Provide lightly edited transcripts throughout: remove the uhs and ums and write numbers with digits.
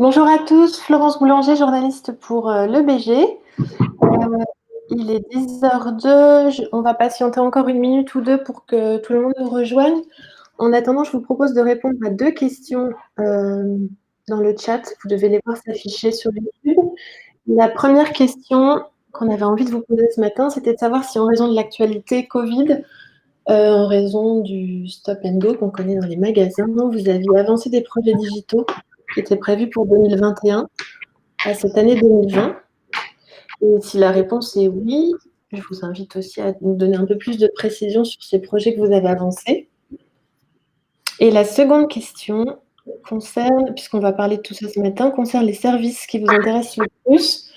Bonjour à tous, Florence Boulanger, journaliste pour Le BG. Il est 10h02, on va patienter encore une minute ou deux pour que tout le monde nous rejoigne. En attendant, je vous propose de répondre à deux questions dans le chat. Vous devez les voir s'afficher sur YouTube. La première question qu'on avait envie de vous poser ce matin, c'était de savoir si en raison de l'actualité Covid, en raison du stop and go qu'on connaît dans les magasins, vous aviez avancé des projets digitaux qui étaient prévus pour 2021 à cette année 2020. Et si la réponse est oui, je vous invite aussi à nous donner un peu plus de précision sur ces projets que vous avez avancés. Et la seconde question concerne, puisqu'on va parler de tout ça ce matin, concerne les services qui vous intéressent le plus.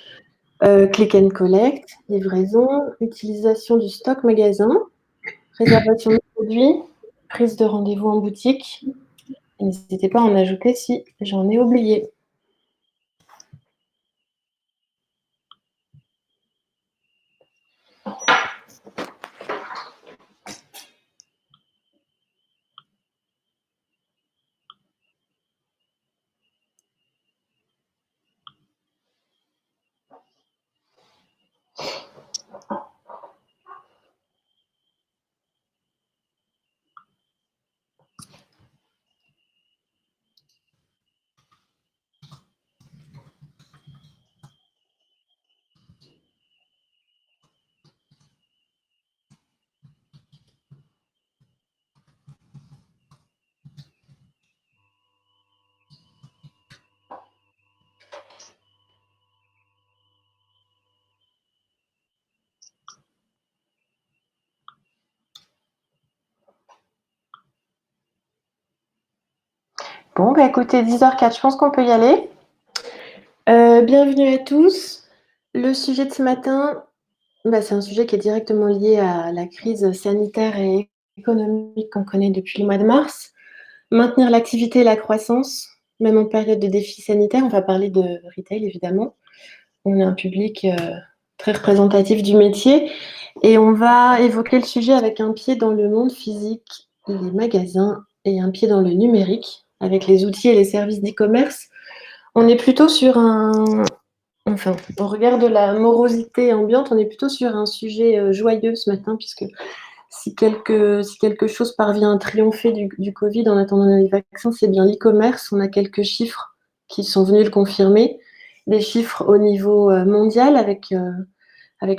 Click and collect, livraison, utilisation du stock magasin, réservation de produits, prise de rendez-vous en boutique. N'hésitez pas à en ajouter si j'en ai oublié. Bon, écoutez, 10h04, je pense qu'on peut y aller. Bienvenue à tous. Le sujet de ce matin, c'est un sujet qui est directement lié à la crise sanitaire et économique qu'on connaît depuis le mois de mars. Maintenir l'activité et la croissance, même en période de défi sanitaire. On va parler de retail, évidemment. On est un public très représentatif du métier. Et on va évoquer le sujet avec un pied dans le monde physique, les magasins, et un pied dans le numérique, avec les outils et les services d'e-commerce. On est plutôt sur au regard de la morosité ambiante, on est plutôt sur un sujet joyeux ce matin, puisque si quelque chose parvient à triompher du Covid en attendant les vaccins, c'est bien l'e-commerce. On a quelques chiffres qui sont venus le confirmer. Des chiffres au niveau mondial avec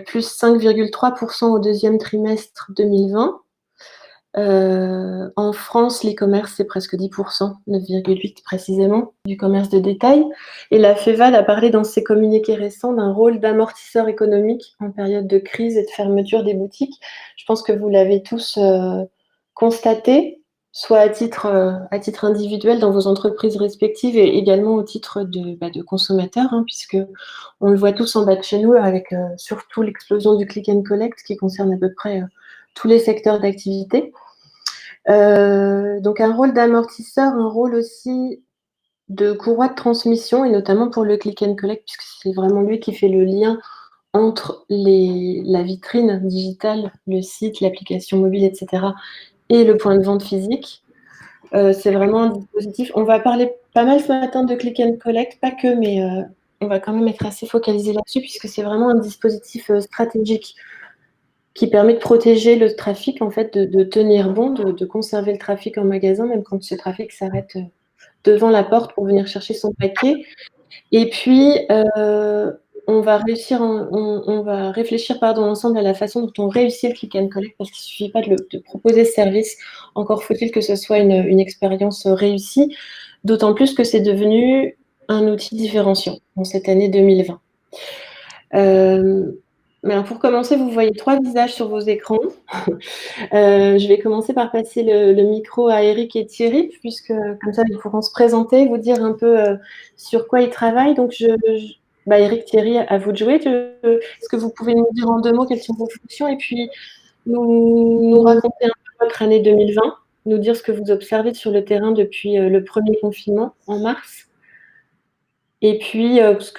plus 5,3% au deuxième trimestre 2020. En France, l'e-commerce, c'est presque 10%, 9,8% précisément, du commerce de détail. Et la FEVAL a parlé dans ses communiqués récents d'un rôle d'amortisseur économique en période de crise et de fermeture des boutiques. Je pense que vous l'avez tous constaté, soit à titre individuel dans vos entreprises respectives et également au titre de consommateurs, puisque on le voit tous en bas de chez nous avec surtout l'explosion du click and collect qui concerne à peu près tous les secteurs d'activité. Donc un rôle d'amortisseur, un rôle aussi de courroie de transmission, et notamment pour le click and collect, puisque c'est vraiment lui qui fait le lien entre la vitrine digitale, le site, l'application mobile, etc., et le point de vente physique. C'est vraiment un dispositif. On va parler pas mal ce matin de click and collect, pas que, mais on va quand même être assez focalisé là-dessus, puisque c'est vraiment un dispositif stratégique qui permet de protéger le trafic, en fait, de tenir bon, de conserver le trafic en magasin, même quand ce trafic s'arrête devant la porte pour venir chercher son paquet. Et puis, on va réfléchir ensemble à la façon dont on réussit le click and collect, parce qu'il ne suffit pas de proposer ce service, encore faut-il que ce soit une expérience réussie, d'autant plus que c'est devenu un outil différenciant en cette année 2020. Mais alors pour commencer, vous voyez 3 visages sur vos écrans. Je vais commencer par passer le micro à Eric et Thierry, puisque comme ça, ils pourront se présenter, vous dire un peu sur quoi ils travaillent. Donc, Eric, Thierry, à vous de jouer. Est-ce que vous pouvez nous dire en 2 mots quelles sont vos fonctions et puis nous raconter un peu votre année 2020, nous dire ce que vous observez sur le terrain depuis le premier confinement en mars, et puis ce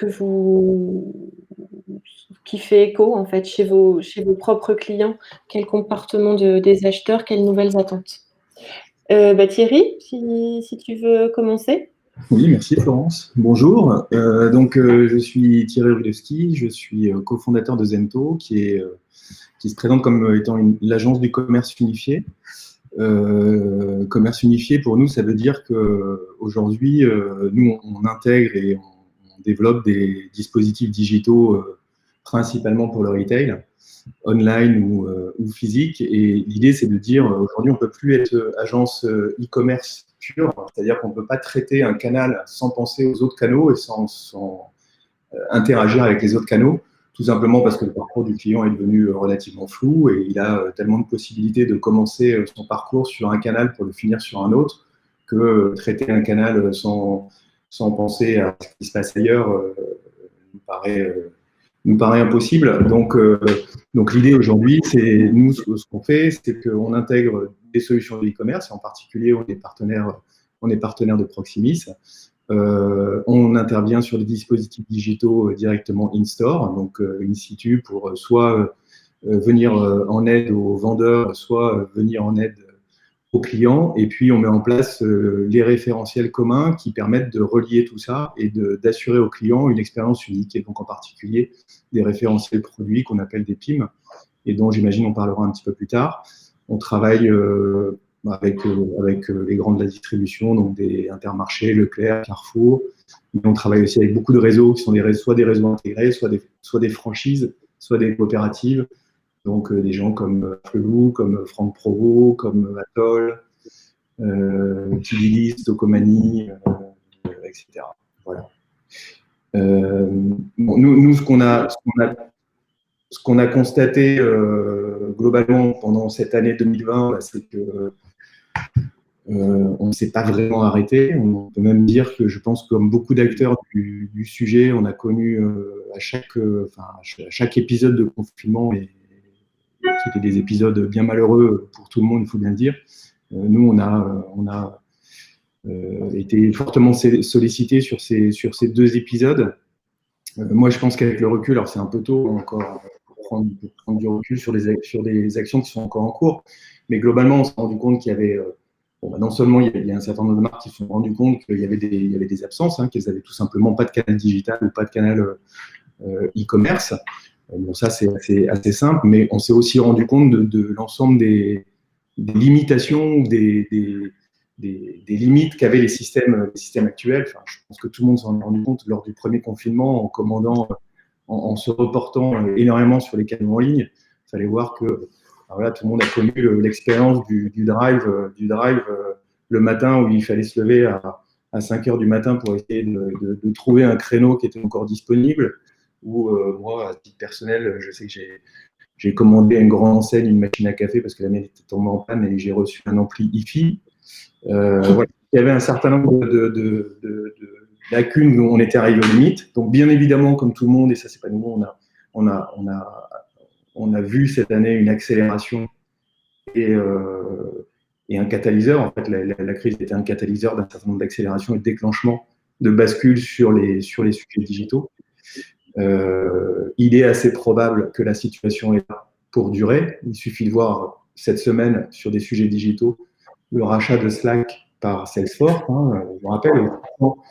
qui fait écho en fait chez vos propres clients, quel comportement des acheteurs, quelles nouvelles attentes. Thierry, si tu veux commencer. Oui, merci Florence. Bonjour. Je suis Thierry Rudewski, je suis cofondateur de Zento, qui se présente comme étant l'agence du commerce unifié. Commerce unifié, pour nous, ça veut dire qu'aujourd'hui, nous, on intègre et on développe des dispositifs digitaux principalement pour le retail, online ou physique. Et l'idée, c'est de dire, aujourd'hui, on ne peut plus être agence e-commerce pure, c'est-à-dire qu'on ne peut pas traiter un canal sans penser aux autres canaux et sans interagir avec les autres canaux, tout simplement parce que le parcours du client est devenu relativement flou et il a tellement de possibilités de commencer son parcours sur un canal pour le finir sur un autre que traiter un canal sans penser à ce qui se passe ailleurs nous paraît, nous paraît impossible. Donc l'idée aujourd'hui, c'est nous, ce qu'on fait, c'est qu'on intègre des solutions de e-commerce, en particulier on est partenaire de Proximis. On intervient sur des dispositifs digitaux directement in-store, donc in situ pour soit venir en aide aux vendeurs, soit venir en aide aux clients. Et puis, on met en place les référentiels communs qui permettent de relier tout ça et d'assurer aux clients une expérience unique. Et donc, en particulier, des référentiels produits qu'on appelle des PIM et dont j'imagine on parlera un petit peu plus tard. On travaille avec les grands de la distribution, donc des Intermarchés, Leclerc, Carrefour. Mais on travaille aussi avec beaucoup de réseaux qui sont soit des réseaux intégrés, soit des franchises, soit des coopératives. Donc des gens comme Flelou, comme Franck Provost, comme Atoll, Tidilis, Tocomani, etc. Voilà. Nous, ce qu'on a constaté globalement pendant cette année 2020, c'est que on ne s'est pas vraiment arrêté. On peut même dire que je pense que comme beaucoup d'acteurs du sujet, on a connu à chaque épisode de confinement, et qui étaient des épisodes bien malheureux pour tout le monde, il faut bien le dire. Nous, on a été fortement sollicités sur ces deux épisodes. Moi, je pense qu'avec le recul, alors c'est un peu tôt encore pour prendre du recul sur des actions qui sont encore en cours, mais globalement, on s'est rendu compte qu'il y avait, non seulement il y a un certain nombre de marques qui se sont rendues compte qu'il y avait des absences, qu'elles n'avaient tout simplement pas de canal digital ou pas de canal e-commerce. Bon, ça, c'est assez simple, mais on s'est aussi rendu compte de l'ensemble des limitations ou des limites qu'avaient les systèmes actuels. Enfin, je pense que tout le monde s'en est rendu compte lors du premier confinement en commandant, en se reportant énormément sur les canaux en ligne. Il fallait voir que voilà, tout le monde a connu l'expérience du drive le matin où il fallait se lever à 5 heures du matin pour essayer de trouver un créneau qui était encore disponible. Ou moi, à titre personnel, je sais que j'ai commandé à une grande enseigne une machine à café parce que la mienne était tombée en panne et j'ai reçu un ampli hi-fi. Voilà. Il y avait un certain nombre de lacunes où on était arrivé aux limites. Donc, bien évidemment, comme tout le monde, et ça, c'est pas nouveau, on a vu cette année une accélération et, et un catalyseur. En fait, la crise était un catalyseur d'un certain nombre d'accélérations et de déclenchement de bascule sur les sujets digitaux. Il est assez probable que la situation est là pour durer. Il suffit de voir cette semaine sur des sujets digitaux le rachat de Slack par Salesforce. Je vous rappelle,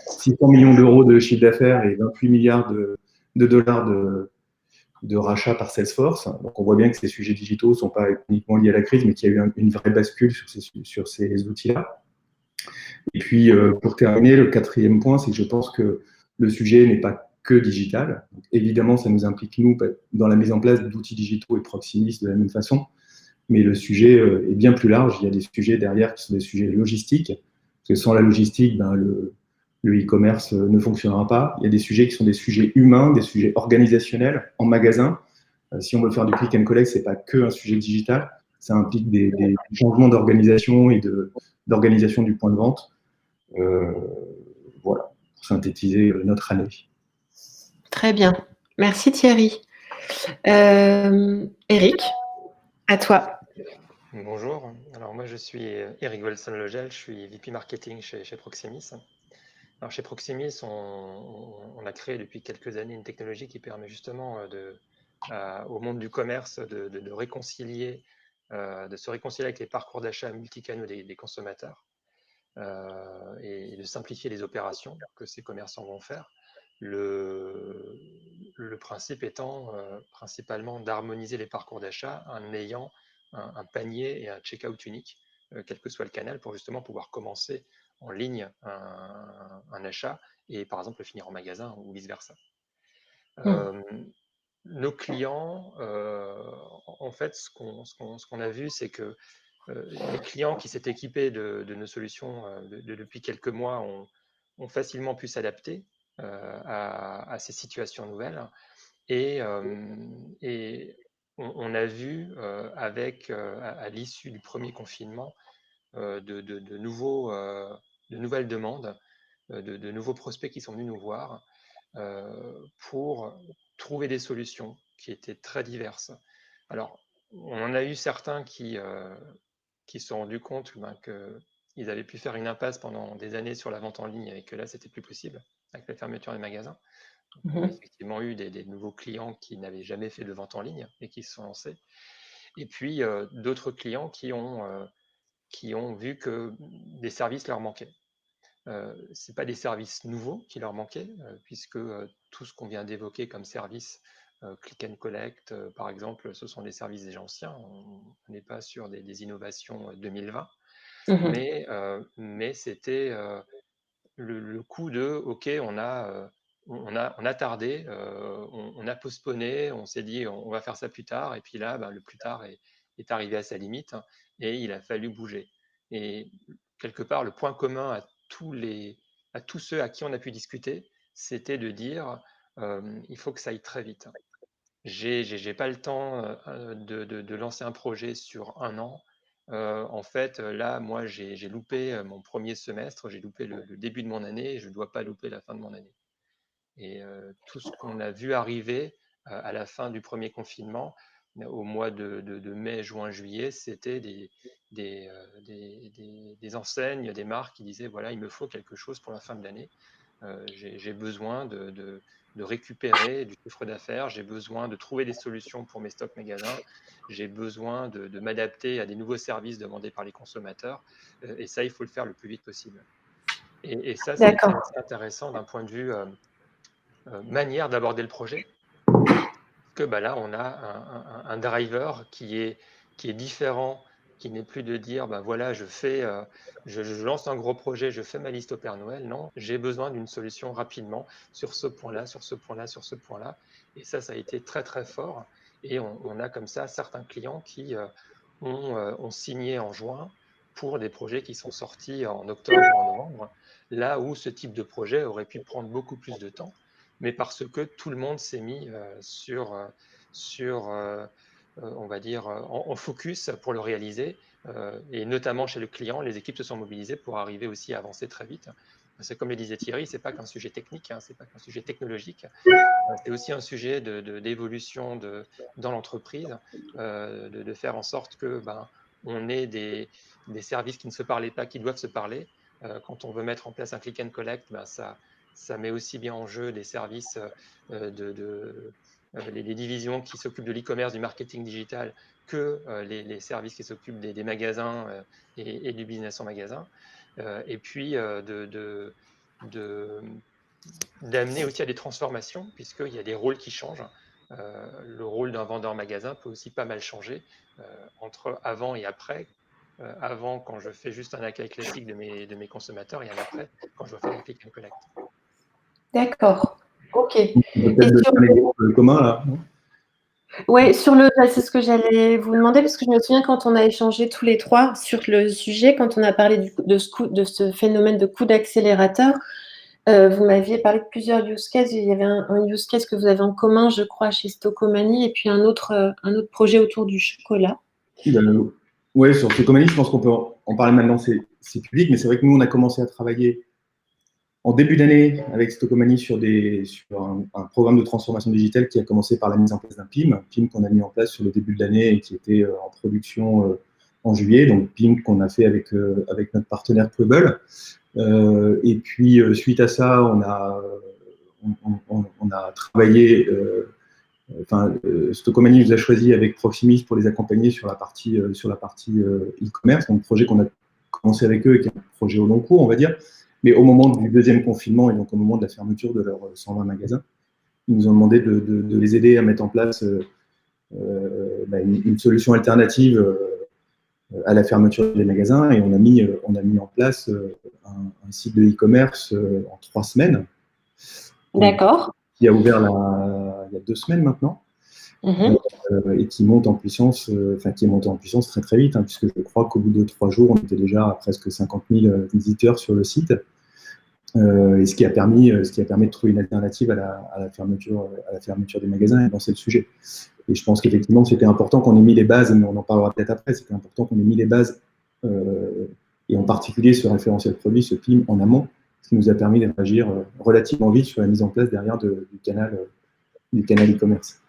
600 millions d'euros de chiffre d'affaires et 28 milliards de dollars de rachat par Salesforce. Donc on voit bien que ces sujets digitaux ne sont pas uniquement liés à la crise, mais qu'il y a eu une vraie bascule sur ces outils-là. Et puis, pour terminer, le quatrième point, c'est que je pense que le sujet n'est pas que digital. Donc, évidemment, ça nous implique, nous, dans la mise en place d'outils digitaux et Proximis de la même façon. Mais le sujet est bien plus large. Il y a des sujets derrière qui sont des sujets logistiques. Parce que sans la logistique, le e-commerce ne fonctionnera pas. Il y a des sujets qui sont des sujets humains, des sujets organisationnels en magasin. Si on veut faire du click and collect, c'est pas que un sujet digital. Ça implique des changements d'organisation et d'organisation du point de vente. Voilà, pour synthétiser notre année. Très bien. Merci Thierry. Eric, à toi. Bonjour, alors moi je suis Eric Wilson-Legel, je suis VP Marketing chez Proximis. Alors chez Proximis, on a créé depuis quelques années une technologie qui permet justement au monde du commerce de réconcilier, de se réconcilier avec les parcours d'achat multicanaux des consommateurs. et de simplifier les opérations que ces commerçants vont faire. Le principe étant principalement d'harmoniser les parcours d'achat en ayant un panier et un checkout unique, quel que soit le canal, pour justement pouvoir commencer en ligne un achat et par exemple le finir en magasin ou vice-versa. Nos clients, en fait, ce qu'on a vu, c'est que les clients qui s'étaient équipés de nos solutions depuis quelques mois ont facilement pu s'adapter à ces situations nouvelles. Et on a vu à l'issue du premier confinement de nouvelles demandes, de nouveaux prospects qui sont venus nous voir pour trouver des solutions qui étaient très diverses. Alors, on en a eu certains qui se sont rendus compte qu'ils avaient pu faire une impasse pendant des années sur la vente en ligne et que là, c'était plus possible avec la fermeture des magasins. Donc, on a effectivement eu des nouveaux clients qui n'avaient jamais fait de vente en ligne et qui se sont lancés. Et puis, d'autres clients qui ont vu que des services leur manquaient. Ce n'est pas des services nouveaux qui leur manquaient, puisque tout ce qu'on vient d'évoquer comme service, click and collect, par exemple, ce sont des services déjà anciens. On n'est pas sur des innovations 2020, mais c'était le coup de OK, on a tardé, on a postponé, on s'est dit on va faire ça plus tard, et puis là, le plus tard est arrivé à sa limite et il a fallu bouger. Et quelque part, le point commun à tous ceux à qui on a pu discuter, c'était de dire il faut que ça aille très vite. J'ai pas le temps de lancer un projet sur un an. En fait, là, moi, j'ai loupé mon premier semestre, j'ai loupé le début de mon année et je ne dois pas louper la fin de mon année. Et tout ce qu'on a vu arriver à la fin du premier confinement, au mois de mai, juin, juillet, c'était des enseignes, des marques qui disaient, voilà, il me faut quelque chose pour la fin de l'année. J'ai besoin de récupérer du chiffre d'affaires, j'ai besoin de trouver des solutions pour mes stocks magasins, j'ai besoin de m'adapter à des nouveaux services demandés par les consommateurs, et ça, il faut le faire le plus vite possible. Et ça a été assez intéressant d'un point de vue manière d'aborder le projet, que là, on a un driver qui est différent, qui n'est plus de dire, voilà, je lance un gros projet, je fais ma liste au Père Noël. Non, j'ai besoin d'une solution rapidement sur ce point-là, sur ce point-là, sur ce point-là. Et ça a été très, très fort. Et on a comme ça certains clients qui ont signé en juin pour des projets qui sont sortis en octobre ou en novembre, là où ce type de projet aurait pu prendre beaucoup plus de temps, mais parce que tout le monde s'est mis on va dire, en focus pour le réaliser, et notamment chez le client, les équipes se sont mobilisées pour arriver aussi à avancer très vite. C'est comme le disait Thierry, c'est pas qu'un sujet technique, c'est pas qu'un sujet technologique, c'est aussi un sujet d'évolution dans l'entreprise, de faire en sorte que on ait des services qui ne se parlaient pas, qui doivent se parler. Quand on veut mettre en place un click and collect, ça met aussi bien en jeu des services les divisions qui s'occupent de l'e-commerce, du marketing digital, que les services qui s'occupent des magasins et du business en magasin. Et puis d'amener aussi à des transformations, puisqu'il y a des rôles qui changent. Le rôle d'un vendeur magasin peut aussi pas mal changer entre avant et après. Avant, quand je fais juste un accueil classique de mes consommateurs, et un après, quand je dois faire du click and collect. D'accord, ok. Peut-être un exemple commun là. Oui, c'est ce que j'allais vous demander, parce que je me souviens quand on a échangé tous les trois sur le sujet, quand on a parlé de ce phénomène de coup d'accélérateur, vous m'aviez parlé de plusieurs use cases. Il y avait un use case que vous avez en commun, je crois, chez Stocomanie, et puis un autre projet autour du chocolat. Oui, sur Stocomanie, je pense qu'on peut en parler maintenant, c'est public, mais c'est vrai que nous, on a commencé à travailler en début d'année avec Stocomanie sur un programme de transformation digitale qui a commencé par la mise en place d'un PIM qu'on a mis en place sur le début de l'année et qui était en production en juillet, donc PIM qu'on a fait avec notre partenaire Prebble. Et puis, suite à ça, on a travaillé, Stocomanie nous a choisi avec Proximis pour les accompagner sur la partie e-commerce, donc projet qu'on a commencé avec eux et qui est un projet au long cours, on va dire. Mais au moment du deuxième confinement et donc au moment de la fermeture de leurs 120 magasins, ils nous ont demandé de les aider à mettre en place une solution alternative à la fermeture des magasins. Et on a mis en place un site de e-commerce en 3 semaines. D'accord. Qui a ouvert il y a 2 semaines maintenant. Et qui monte en puissance, qui est monté en puissance très très vite, hein, puisque je crois qu'au bout de 3 jours, on était déjà à presque 50 000 visiteurs sur le site. Et ce qui a permis de trouver une alternative à la fermeture des magasins et lancer le sujet. Et je pense qu'effectivement, c'était important qu'on ait mis les bases, mais on en parlera peut-être après, c'était important qu'on ait mis les bases, et en particulier ce référentiel produit, ce PIM en amont, ce qui nous a permis de réagir relativement vite sur la mise en place derrière du canal e-commerce.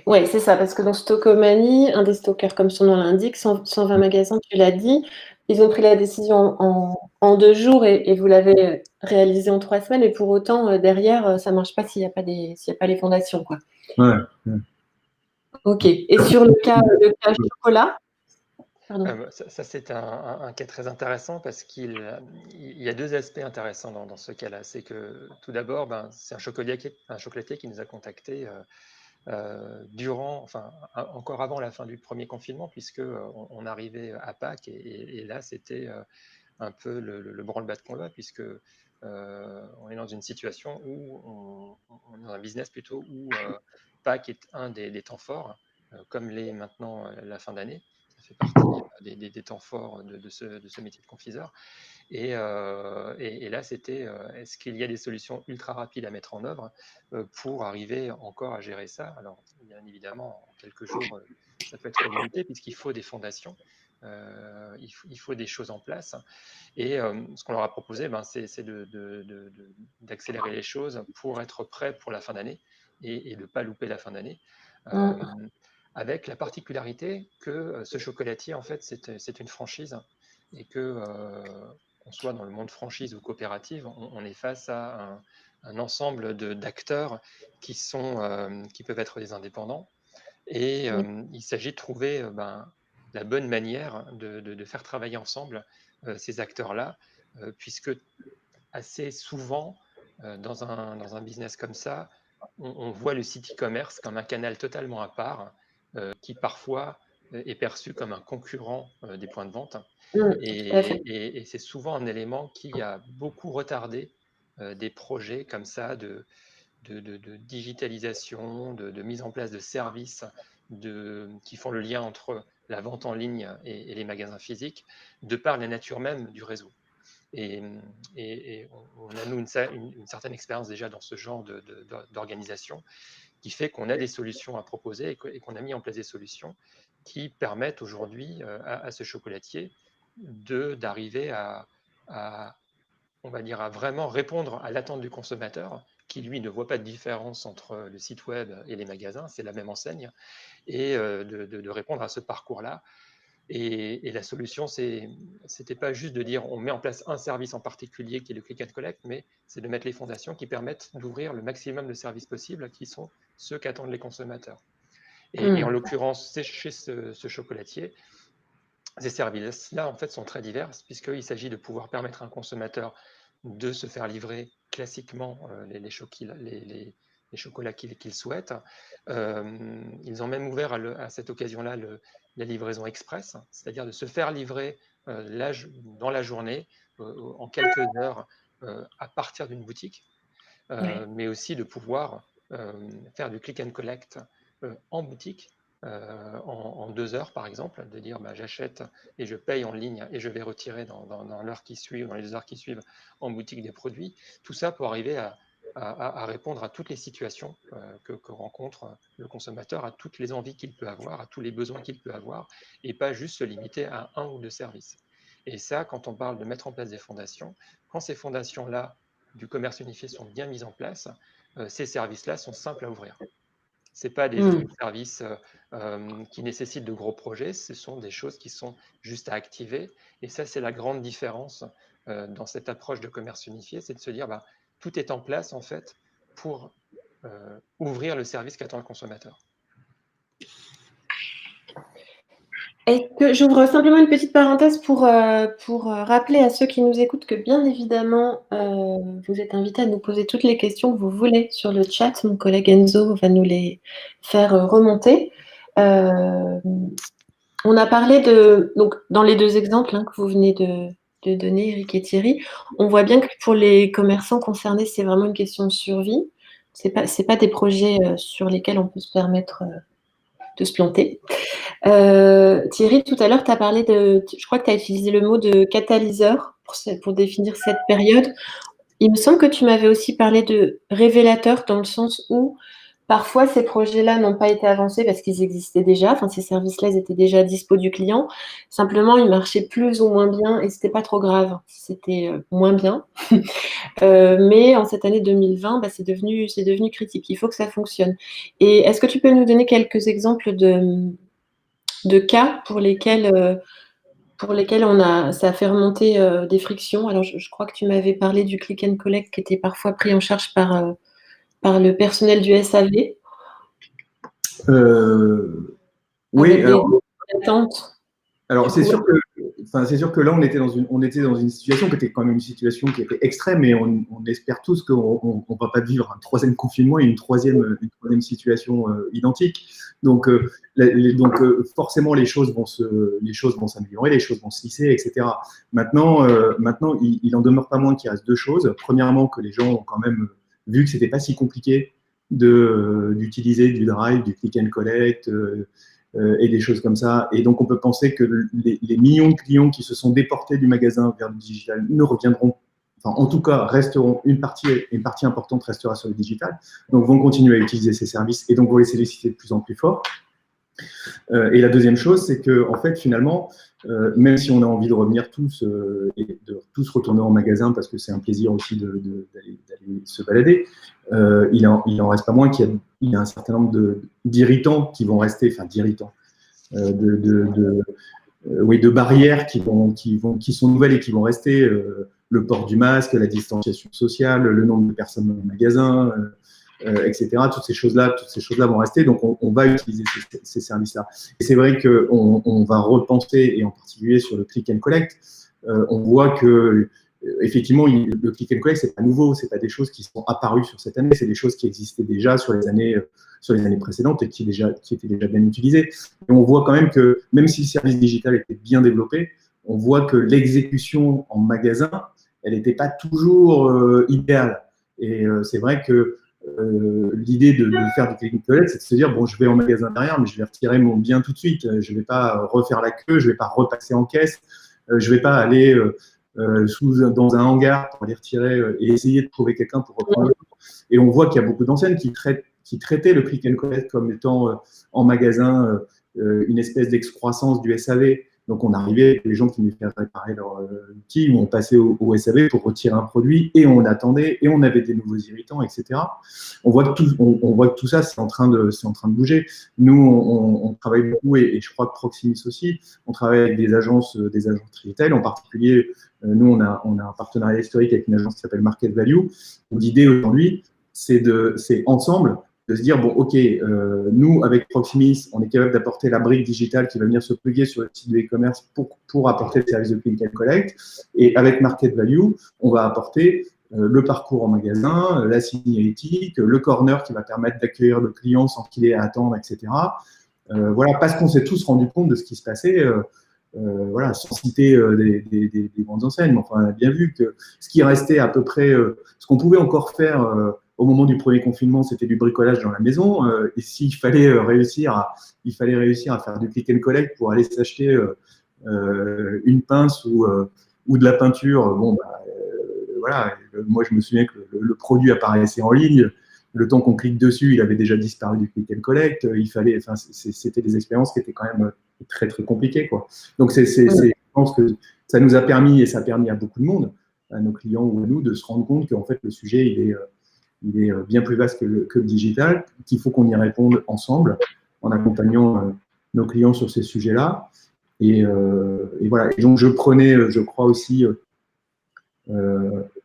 Oui, c'est ça, parce que dans Stockomanie, un des stockers, comme son nom l'indique, 120 magasins, tu l'as dit, ils ont pris la décision en 2 jours et vous l'avez réalisé en 3 semaines. Et pour autant, derrière, ça ne marche pas s'il n'y a pas les fondations, quoi. Ouais. Ok. Et sur le cas chocolat, pardon. Ça c'est un cas très intéressant parce qu'il y a 2 aspects intéressants dans ce cas-là. C'est que tout d'abord, c'est un chocolatier qui nous a contactés encore avant la fin du premier confinement, puisque on arrivait à Pâques et là c'était un peu le branle-bas de combat, puisque on est dans une situation où on est dans un business plutôt où Pâques est un des temps forts, comme l'est maintenant la fin d'année. Ça fait partie des temps forts de ce métier de confiseur. Et là, c'était est-ce qu'il y a des solutions ultra rapides à mettre en œuvre pour arriver encore à gérer ça? Alors, bien évidemment, en quelques jours, ça peut être limité puisqu'il faut des fondations, il faut des choses en place. Et ce qu'on leur a proposé, c'est d'accélérer les choses pour être prêt pour la fin d'année et de ne pas louper la fin d'année. Avec la particularité que ce chocolatier, en fait, c'est une franchise et que qu'on soit dans le monde franchise ou coopérative, on est face à un ensemble d'acteurs qui peuvent être des indépendants. Et il s'agit de trouver la bonne manière de faire travailler ensemble ces acteurs-là, puisque assez souvent, dans un business comme ça, on voit le site e-commerce comme un canal totalement à part, qui parfois est perçu comme un concurrent des points de vente. Tout à fait. Et c'est souvent un élément qui a beaucoup retardé des projets comme ça de digitalisation, de mise en place de services qui font le lien entre la vente en ligne et les magasins physiques, de par la nature même du réseau. Et on a, nous, une certaine expérience déjà dans ce genre d'organisation qui fait qu'on a des solutions à proposer et qu'on a mis en place des solutions qui permettent aujourd'hui à ce chocolatier d'arriver on va dire, à vraiment répondre à l'attente du consommateur qui, lui, ne voit pas de différence entre le site web et les magasins, c'est la même enseigne, et de répondre à ce parcours-là. Et la solution, c'était pas juste de dire on met en place un service en particulier qui est le click and collect, mais c'est de mettre les fondations qui permettent d'ouvrir le maximum de services possibles qui sont ceux qu'attendent les consommateurs. Et en l'occurrence, c'est chez ce chocolatier, ces services-là, en fait, sont très divers, puisqu'il s'agit de pouvoir permettre à un consommateur de se faire livrer classiquement les chocolats qu'il souhaite. Ils ont même ouvert à cette occasion-là la livraison express, c'est-à-dire de se faire livrer dans la journée, en quelques heures, à partir d'une boutique, mais aussi de pouvoir faire du click and collect en boutique, en 2 heures par exemple, de dire j'achète et je paye en ligne et je vais retirer dans l'heure qui suit ou dans les 2 heures qui suivent en boutique des produits. Tout ça pour arriver à répondre à toutes les situations que rencontre le consommateur, à toutes les envies qu'il peut avoir, à tous les besoins qu'il peut avoir, et pas juste se limiter à 1 ou 2 services. Et ça, quand on parle de mettre en place des fondations, quand ces fondations-là du commerce unifié sont bien mises en place, ces services-là sont simples à ouvrir. Ce n'est pas des services qui nécessitent de gros projets, ce sont des choses qui sont juste à activer. Et ça, c'est la grande différence dans cette approche de commerce unifié, c'est de se dire tout est en place en fait pour ouvrir le service qu'attend le consommateur. Est-ce que j'ouvre simplement une petite parenthèse pour rappeler à ceux qui nous écoutent que bien évidemment, vous êtes invités à nous poser toutes les questions que vous voulez sur le chat. Mon collègue Enzo va nous les faire remonter. On a parlé donc dans les deux exemples que vous venez de donner, Eric et Thierry, on voit bien que pour les commerçants concernés, c'est vraiment une question de survie. C'est pas des projets sur lesquels on peut se permettre de se planter. Thierry, tout à l'heure, tu as parlé je crois que tu as utilisé le mot de catalyseur pour définir cette période. Il me semble que tu m'avais aussi parlé de révélateur dans le sens où parfois ces projets-là n'ont pas été avancés parce qu'ils existaient déjà, enfin ces services-là ils étaient déjà dispo du client. Simplement, ils marchaient plus ou moins bien et c'était pas trop grave, c'était moins bien. Mais en cette année 2020, c'est devenu critique. Il faut que ça fonctionne. Et est-ce que tu peux nous donner quelques exemples de cas pour lesquels ça a fait remonter des frictions? Alors, je crois que tu m'avais parlé du click and collect qui était parfois pris en charge par le personnel du SAV. Oui, alors c'est sûr que là, on était dans une situation qui était quand même une situation qui était extrême, et on espère tous qu'on ne va pas vivre un troisième confinement et une troisième situation identique. Donc, forcément, les choses vont s'améliorer, les choses vont se lisser, etc. Maintenant, il en demeure pas moins qu'il reste deux choses. Premièrement, que les gens ont quand même vu que c'était pas si compliqué d'utiliser du drive, du click and collect, et des choses comme ça. Et donc, on peut penser que les millions de clients qui se sont déportés du magasin vers le digital ne reviendront, enfin, en tout cas, resteront, une partie importante restera sur le digital, donc vont continuer à utiliser ces services et donc vont les solliciter de plus en plus fort. Et la deuxième chose, c'est que, en fait, finalement, même si on a envie de revenir tous et de tous retourner en magasin parce que c'est un plaisir aussi d'aller se balader, il en reste pas moins qu'il y a un certain nombre d'irritants qui vont rester, enfin d'irritants, de barrières qui sont nouvelles et qui vont rester. Le port du masque, la distanciation sociale, le nombre de personnes dans le magasin, etc. Toutes ces choses-là vont rester. Donc, on va utiliser ces services-là. Et c'est vrai qu'on va repenser, et en particulier sur le click and collect, on voit que effectivement, le click and collect, c'est pas nouveau, c'est pas des choses qui sont apparues sur cette année, c'est des choses qui existaient déjà sur les années précédentes et qui étaient déjà bien utilisées. Et on voit quand même que, même si le service digital était bien développé, on voit que l'exécution en magasin, elle n'était pas toujours idéale. Et c'est vrai que l'idée de faire du click and collect, c'est de se dire, bon, je vais en magasin derrière, mais je vais retirer mon bien tout de suite. Je ne vais pas refaire la queue, je ne vais pas repasser en caisse, je ne vais pas aller dans un hangar pour aller retirer et essayer de trouver quelqu'un pour reprendre le temps. Et on voit qu'il y a beaucoup d'enseignes qui traitaient le click and collect comme étant en magasin une espèce d'excroissance du SAV. Donc, on arrivait avec les gens qui venaient faire réparer leur outil, ou on passait au SAV pour retirer un produit, et on attendait, et on avait des nouveaux irritants, etc. On voit que tout ça, c'est en train de bouger. Nous, on travaille beaucoup, et je crois que Proximus aussi, on travaille avec des agences retail. En particulier, nous, on a un partenariat historique avec une agence qui s'appelle Market Value. L'idée aujourd'hui, c'est ensemble de se dire, bon, OK, nous, avec Proximus, on est capable d'apporter la brique digitale qui va venir se plugger sur le site de e-commerce pour apporter le service de click and collect. Et avec Market Value, on va apporter le parcours en magasin, la signalétique, le corner qui va permettre d'accueillir le client sans qu'il ait à attendre, etc. Voilà, parce qu'on s'est tous rendu compte de ce qui se passait, voilà, sans citer des grandes enseignes. Mais enfin, on a bien vu que ce qui restait à peu près, ce qu'on pouvait encore faire au moment du premier confinement, c'était du bricolage dans la maison. Et s'il fallait réussir à faire du click and collect pour aller s'acheter une pince ou de la peinture, bon, voilà. Moi, je me souviens que le produit apparaissait en ligne. Le temps qu'on clique dessus, il avait déjà disparu du click and collect. C'était des expériences qui étaient quand même très, très compliquées, quoi. Donc, je pense que ça nous a permis, et ça a permis à beaucoup de monde, à nos clients ou à nous, de se rendre compte qu'en fait, le sujet, il est bien plus vaste que le digital, qu'il faut qu'on y réponde ensemble, en accompagnant nos clients sur ces sujets-là. Et voilà. Et donc, je prenais, je crois aussi,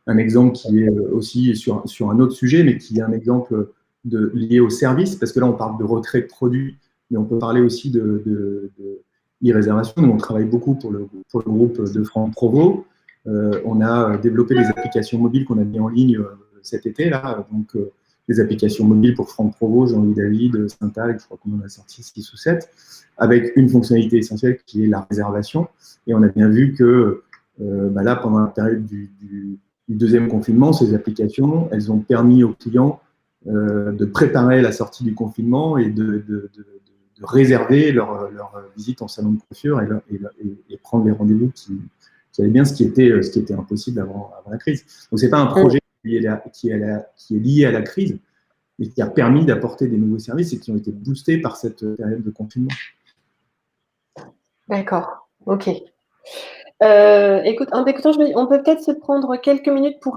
un exemple qui est aussi sur un autre sujet, mais qui est un exemple lié au service, parce que là, on parle de retrait de produits, mais on peut parler aussi e-réservation. Nous, on travaille beaucoup pour le groupe de Franck Provost. On a développé des applications mobiles qu'on a mis en ligne cet été, là. Donc, des applications mobiles pour Franck Provost, Jean-Louis David, Saint-Algue, je crois qu'on en a sorti 6 ou 7, avec une fonctionnalité essentielle qui est la réservation. Et on a bien vu que là, pendant la période du deuxième confinement, ces applications, elles ont permis aux clients de préparer la sortie du confinement et de réserver leur visite en salon de coiffure et prendre les rendez-vous qui allaient bien, ce qui était impossible avant la crise. Donc, ce n'est pas un projet qui est lié à la crise, mais qui a permis d'apporter des nouveaux services et qui ont été boostés par cette période de confinement. D'accord, ok. Écoute, en t'écoutant, on peut peut-être se prendre quelques minutes pour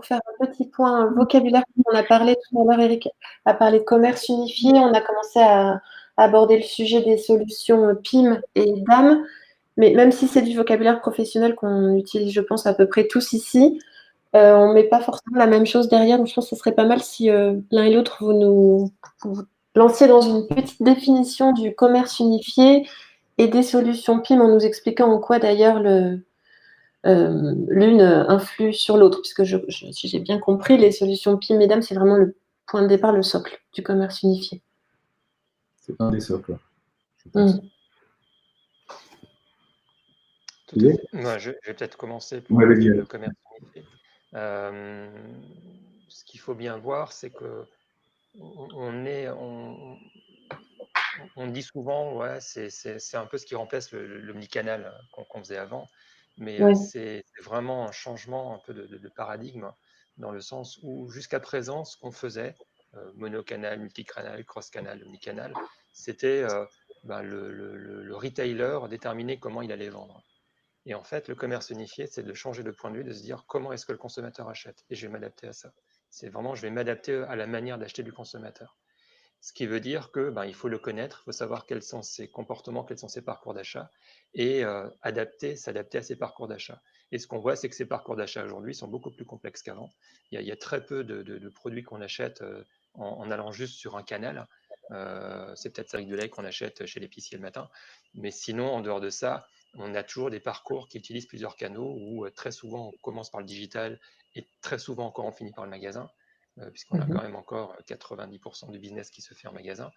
faire un petit point vocabulaire. On a parlé tout à l'heure, Eric a parlé de commerce unifié. On a commencé à aborder le sujet des solutions PIM et DAM. Mais même si c'est du vocabulaire professionnel qu'on utilise, je pense, à peu près tous ici, on ne met pas forcément la même chose derrière. Donc, je pense que ce serait pas mal si l'un et l'autre, vous lanciez dans une petite définition du commerce unifié et des solutions PIM en nous expliquant en quoi d'ailleurs l'une influe sur l'autre. Puisque si j'ai bien compris, les solutions PIM et DAM, c'est vraiment le point de départ, le socle du commerce unifié. C'est un des socles, je pense. Moi, je vais peut-être commencer pour le commerce unifié. Ce qu'il faut bien voir, c'est que on dit souvent, ouais, c'est un peu ce qui remplace l'omnicanal qu'on faisait avant, mais c'est vraiment un changement un peu de paradigme, dans le sens où jusqu'à présent, ce qu'on faisait, monocanal, multicanal, cross-canal, omnicanal, c'était le retailer déterminer comment il allait vendre. Et en fait, le commerce unifié, c'est de changer de point de vue, de se dire comment est-ce que le consommateur achète, et je vais m'adapter à ça. C'est vraiment, je vais m'adapter à la manière d'acheter du consommateur. Ce qui veut dire que il faut le connaître, il faut savoir quels sont ses comportements, quels sont ses parcours d'achat, et s'adapter à ses parcours d'achat. Et ce qu'on voit, c'est que ces parcours d'achat aujourd'hui sont beaucoup plus complexes qu'avant. Il y a très peu de produits qu'on achète en allant juste sur un canal. C'est peut-être avec du lait qu'on achète chez l'épicier le matin. Mais sinon, en dehors de ça, on a toujours des parcours qui utilisent plusieurs canaux où très souvent on commence par le digital et très souvent encore on finit par le magasin, puisqu'on a quand même encore 90% du business qui se fait en magasin.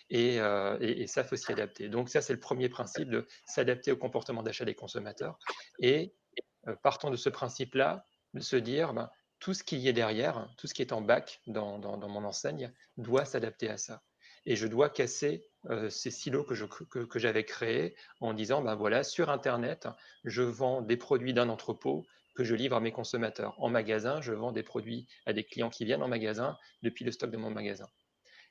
Et ça, il faut s'y adapter. Donc ça, c'est le premier principe, de s'adapter au comportement d'achat des consommateurs. Et partant de ce principe-là, de se dire, tout ce qui est derrière, tout ce qui est en bac dans mon enseigne, doit s'adapter à ça. Et je dois casser ces silos que j'avais créés en disant, voilà, sur Internet, je vends des produits d'un entrepôt que je livre à mes consommateurs. En magasin, je vends des produits à des clients qui viennent en magasin depuis le stock de mon magasin.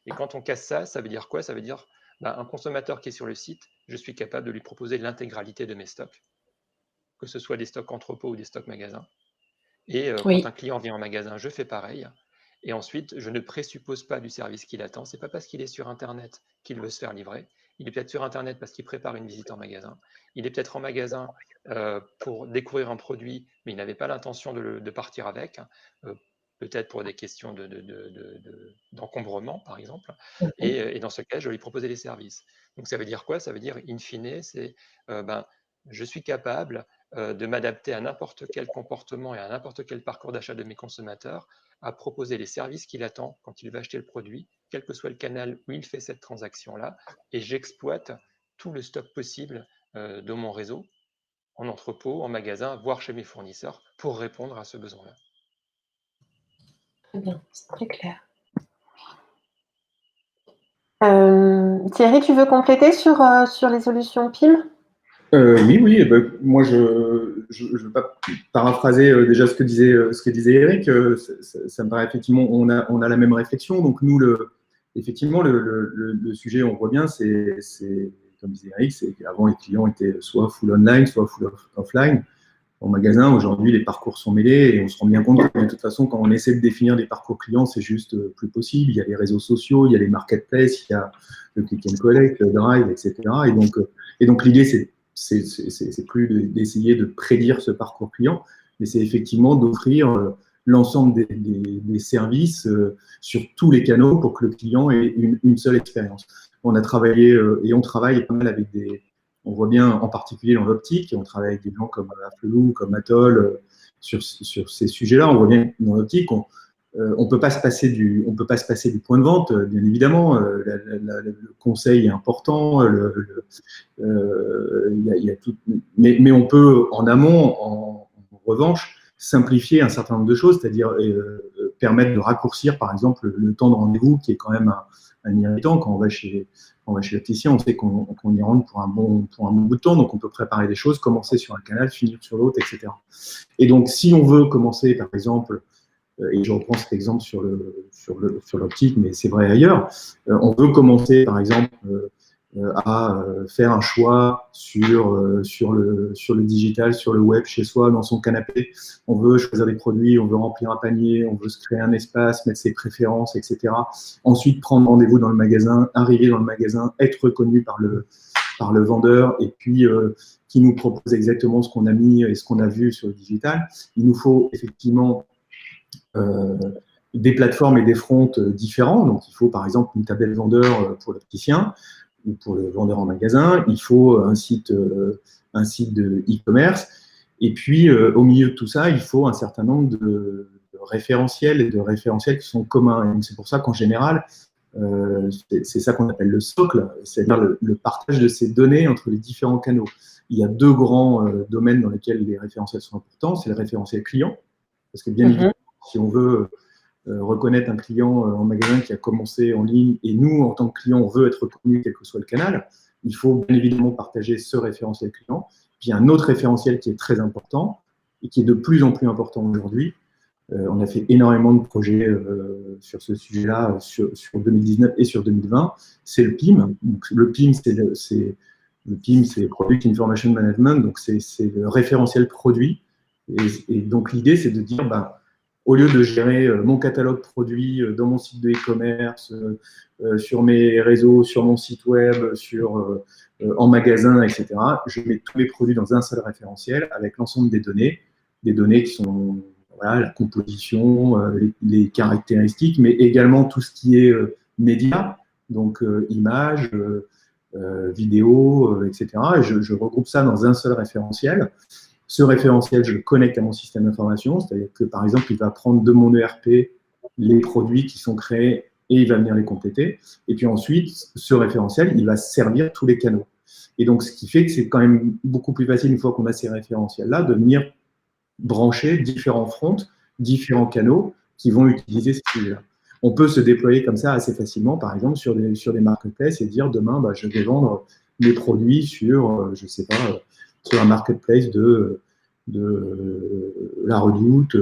Et quand on casse ça, ça veut dire quoi? Ça veut dire un consommateur qui est sur le site, je suis capable de lui proposer l'intégralité de mes stocks, que ce soit des stocks entrepôt ou des stocks magasins. Et quand un client vient en magasin, je fais pareil. Et ensuite, je ne présuppose pas du service qu'il attend. Ce n'est pas parce qu'il est sur Internet qu'il veut se faire livrer. Il est peut-être sur Internet parce qu'il prépare une visite en magasin. Il est peut-être en magasin pour découvrir un produit, mais il n'avait pas l'intention de partir avec. Peut-être pour des questions d'encombrement, par exemple. Et dans ce cas, je vais lui proposer des services. Donc, ça veut dire quoi? Ça veut dire, in fine, c'est je suis capable de m'adapter à n'importe quel comportement et à n'importe quel parcours d'achat de mes consommateurs, à proposer les services qu'il attend quand il va acheter le produit, quel que soit le canal où il fait cette transaction-là, et j'exploite tout le stock possible de mon réseau, en entrepôt, en magasin, voire chez mes fournisseurs, pour répondre à ce besoin-là. Très bien, c'est très clair. Thierry, tu veux compléter sur les solutions PIM? Oui. Moi, je vais pas paraphraser déjà ce que disait Eric. Ça me paraît effectivement, on a la même réflexion. Donc nous, effectivement, le sujet, on voit bien, c'est comme disait Eric, c'est qu'avant les clients étaient soit full online, soit full offline. En magasin, aujourd'hui, les parcours sont mêlés et on se rend bien compte que de toute façon, quand on essaie de définir des parcours clients, c'est juste plus possible. Il y a les réseaux sociaux, il y a les marketplaces, il y a le click and collect, le drive, etc. Et donc l'idée, c'est plus d'essayer de prédire ce parcours client, mais c'est effectivement d'offrir l'ensemble des services sur tous les canaux pour que le client ait une seule expérience. On a travaillé et on travaille pas mal avec On voit bien, en particulier dans l'optique, on travaille avec des gens comme Flelou, comme Atoll, sur ces sujets-là. On voit bien que dans l'optique, on ne peut pas se passer du point de vente, bien évidemment. Le conseil est important, y a tout, mais on peut, en amont, en revanche, simplifier un certain nombre de choses, c'est-à-dire permettre de raccourcir, par exemple, le temps de rendez-vous, qui est quand même un irritant. Quand on va chez l'opticien, on sait qu'on y rentre pour un bon bout de temps, donc on peut préparer des choses, commencer sur un canal, finir sur l'autre, etc. Et donc, si on veut commencer, par exemple, et je reprends cet exemple sur l'optique, mais c'est vrai ailleurs, on veut commencer, par exemple, à faire un choix sur le digital, sur le web, chez soi, dans son canapé. On veut choisir des produits, on veut remplir un panier, on veut se créer un espace, mettre ses préférences, etc. Ensuite, prendre rendez-vous dans le magasin, arriver dans le magasin, être reconnu par le vendeur, et puis qui nous propose exactement ce qu'on a mis et ce qu'on a vu sur le digital. Il nous faut effectivement des plateformes et des fronts différents. Donc, il faut par exemple une tablette vendeur pour l'opticien ou pour le vendeur en magasin. Il faut un site de e-commerce. Et puis, au milieu de tout ça, il faut un certain nombre de référentiels et de référentiels qui sont communs. Et c'est pour ça qu'en général, c'est ça qu'on appelle le socle, c'est-à-dire le partage de ces données entre les différents canaux. Il y a deux grands domaines dans lesquels les référentiels sont importants. C'est le référentiel client, parce que bien évidemment, si on veut reconnaître un client en magasin qui a commencé en ligne, et nous, en tant que client, on veut être reconnu quel que soit le canal, il faut bien évidemment partager ce référentiel client. Puis il y a un autre référentiel qui est très important et qui est de plus en plus important aujourd'hui. On a fait énormément de projets sur ce sujet-là sur 2019 et sur 2020. C'est le PIM. Donc, le PIM, c'est Product Information Management, donc c'est le référentiel produit. Et donc l'idée, c'est de dire, au lieu de gérer mon catalogue produit dans mon site de e-commerce, sur mes réseaux, sur mon site web, en magasin, etc., je mets tous mes produits dans un seul référentiel avec l'ensemble des données qui sont la composition, les caractéristiques, mais également tout ce qui est médias, donc images, vidéos, etc. Et je regroupe ça dans un seul référentiel. Ce référentiel, je le connecte à mon système d'information, c'est-à-dire que, par exemple, il va prendre de mon ERP les produits qui sont créés et il va venir les compléter. Et puis ensuite, ce référentiel, il va servir tous les canaux. Et donc, ce qui fait que c'est quand même beaucoup plus facile, une fois qu'on a ces référentiels-là, de venir brancher différents fronts, différents canaux qui vont utiliser ces sujets-là. On peut se déployer comme ça assez facilement, par exemple, sur des marketplaces et dire demain, je vais vendre mes produits sur, je sais pas, sur un marketplace de la Redoute,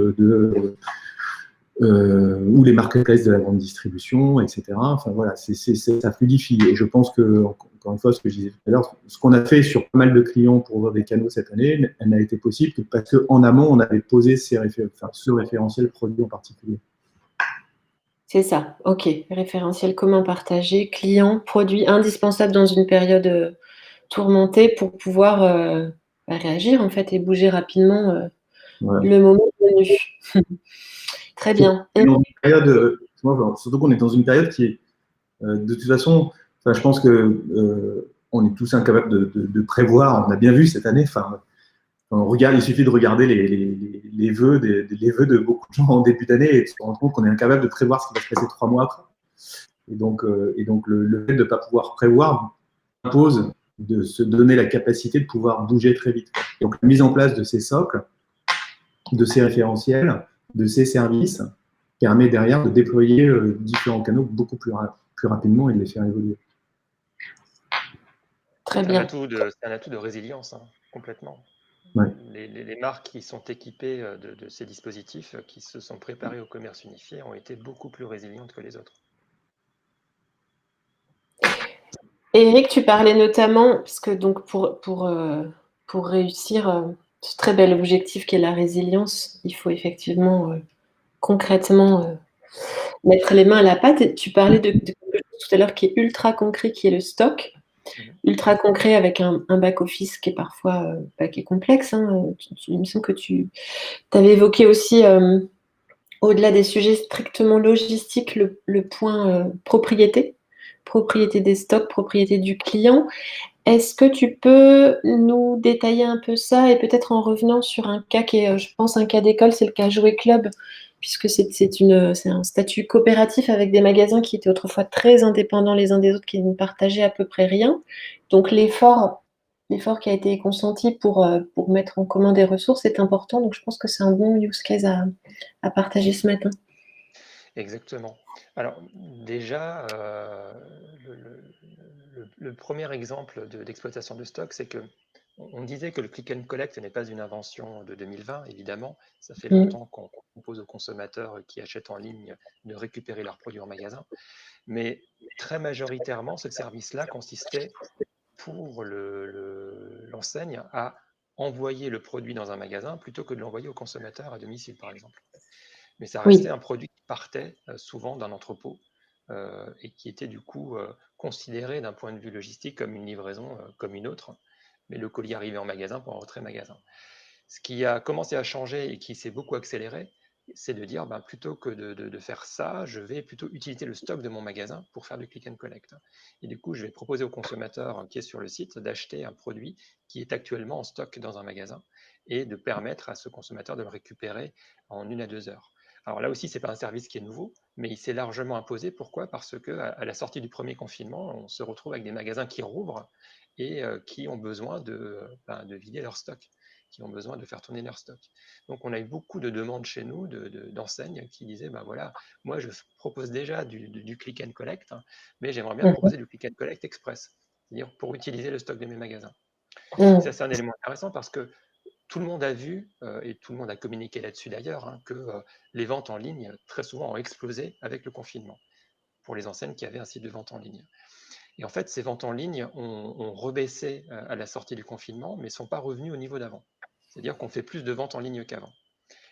ou les marketplaces de la grande distribution, etc. Enfin voilà, ça fluidifie. Et je pense que, encore une fois, ce que je disais tout à l'heure, ce qu'on a fait sur pas mal de clients pour ouvrir des canaux cette année, elle n'a été possible que parce qu'en amont, on avait posé ce référentiel produit en particulier. C'est ça, ok. Référentiel commun partagé, client, produit, indispensable dans une période tourmentée pour pouvoir réagir en fait et bouger rapidement le moment venu. Très bien. Surtout qu'on est dans une période qui est, de toute façon, je pense que on est tous incapables de prévoir. On a bien vu cette année. Il suffit de regarder les vœux de beaucoup de gens en début d'année et de se rendre compte qu'on est incapable de prévoir ce qui va se passer 3 mois après. Et donc le fait de ne pas pouvoir prévoir impose de se donner la capacité de pouvoir bouger très vite. Et donc la mise en place de ces socles, de ces référentiels, de ces services, permet derrière de déployer différents canaux beaucoup plus rapidement et de les faire évoluer. Très bien. C'est un atout de résilience, complètement. Ouais. Les marques qui sont équipées de ces dispositifs, qui se sont préparées au commerce unifié, ont été beaucoup plus résilientes que les autres. Eric, tu parlais notamment, parce que donc pour réussir ce très bel objectif qu'est la résilience, il faut effectivement concrètement mettre les mains à la pâte. Et tu parlais de quelque chose tout à l'heure qui est ultra concret, qui est le stock. Ultra concret avec un back-office qui est parfois qui est complexe. Il me semble que tu avais évoqué aussi, au-delà des sujets strictement logistiques, le point propriété des stocks, propriété du client. Est-ce que tu peux nous détailler un peu ça et peut-être en revenant sur un cas qui est, je pense, un cas d'école, c'est le cas Jouet Club, puisque c'est un statut coopératif avec des magasins qui étaient autrefois très indépendants les uns des autres, qui ne partageaient à peu près rien. Donc l'effort qui a été consenti pour mettre en commun des ressources est important. Donc je pense que c'est un bon use case à partager ce matin. Exactement. Alors déjà, le premier exemple d'exploitation de stock, c'est que on disait que le click and collect n'est pas une invention de 2020, évidemment. Ça fait longtemps qu'on propose aux consommateurs qui achètent en ligne de récupérer leurs produits en magasin. Mais très majoritairement, ce service-là consistait pour l'enseigne à envoyer le produit dans un magasin plutôt que de l'envoyer au consommateur à domicile, par exemple. Mais ça restait Oui, un produit qui partait souvent d'un entrepôt et qui était du coup considéré d'un point de vue logistique comme une livraison comme une autre, mais le colis arrivait en magasin pour un retrait magasin. Ce qui a commencé à changer et qui s'est beaucoup accéléré, c'est de dire plutôt que de faire ça, je vais plutôt utiliser le stock de mon magasin pour faire du click and collect. Et du coup, je vais proposer au consommateur qui est sur le site d'acheter un produit qui est actuellement en stock dans un magasin et de permettre à ce consommateur de le récupérer en 1 à 2 heures. Alors là aussi, ce n'est pas un service qui est nouveau, mais il s'est largement imposé. Pourquoi? Parce qu'à la sortie du premier confinement, on se retrouve avec des magasins qui rouvrent et qui ont besoin de vider leur stock, qui ont besoin de faire tourner leur stock. Donc on a eu beaucoup de demandes chez nous d'enseignes qui disaient, voilà, moi je propose déjà du click and collect, mais j'aimerais bien proposer du click and collect express, c'est-à-dire pour utiliser le stock de mes magasins. Et ça, c'est un élément intéressant parce que tout le monde a vu, et tout le monde a communiqué là-dessus d'ailleurs, que les ventes en ligne, très souvent, ont explosé avec le confinement, pour les enseignes qui avaient un site de vente en ligne. Et en fait, ces ventes en ligne ont rebaissé à la sortie du confinement, mais ne sont pas revenues au niveau d'avant. C'est-à-dire qu'on fait plus de ventes en ligne qu'avant.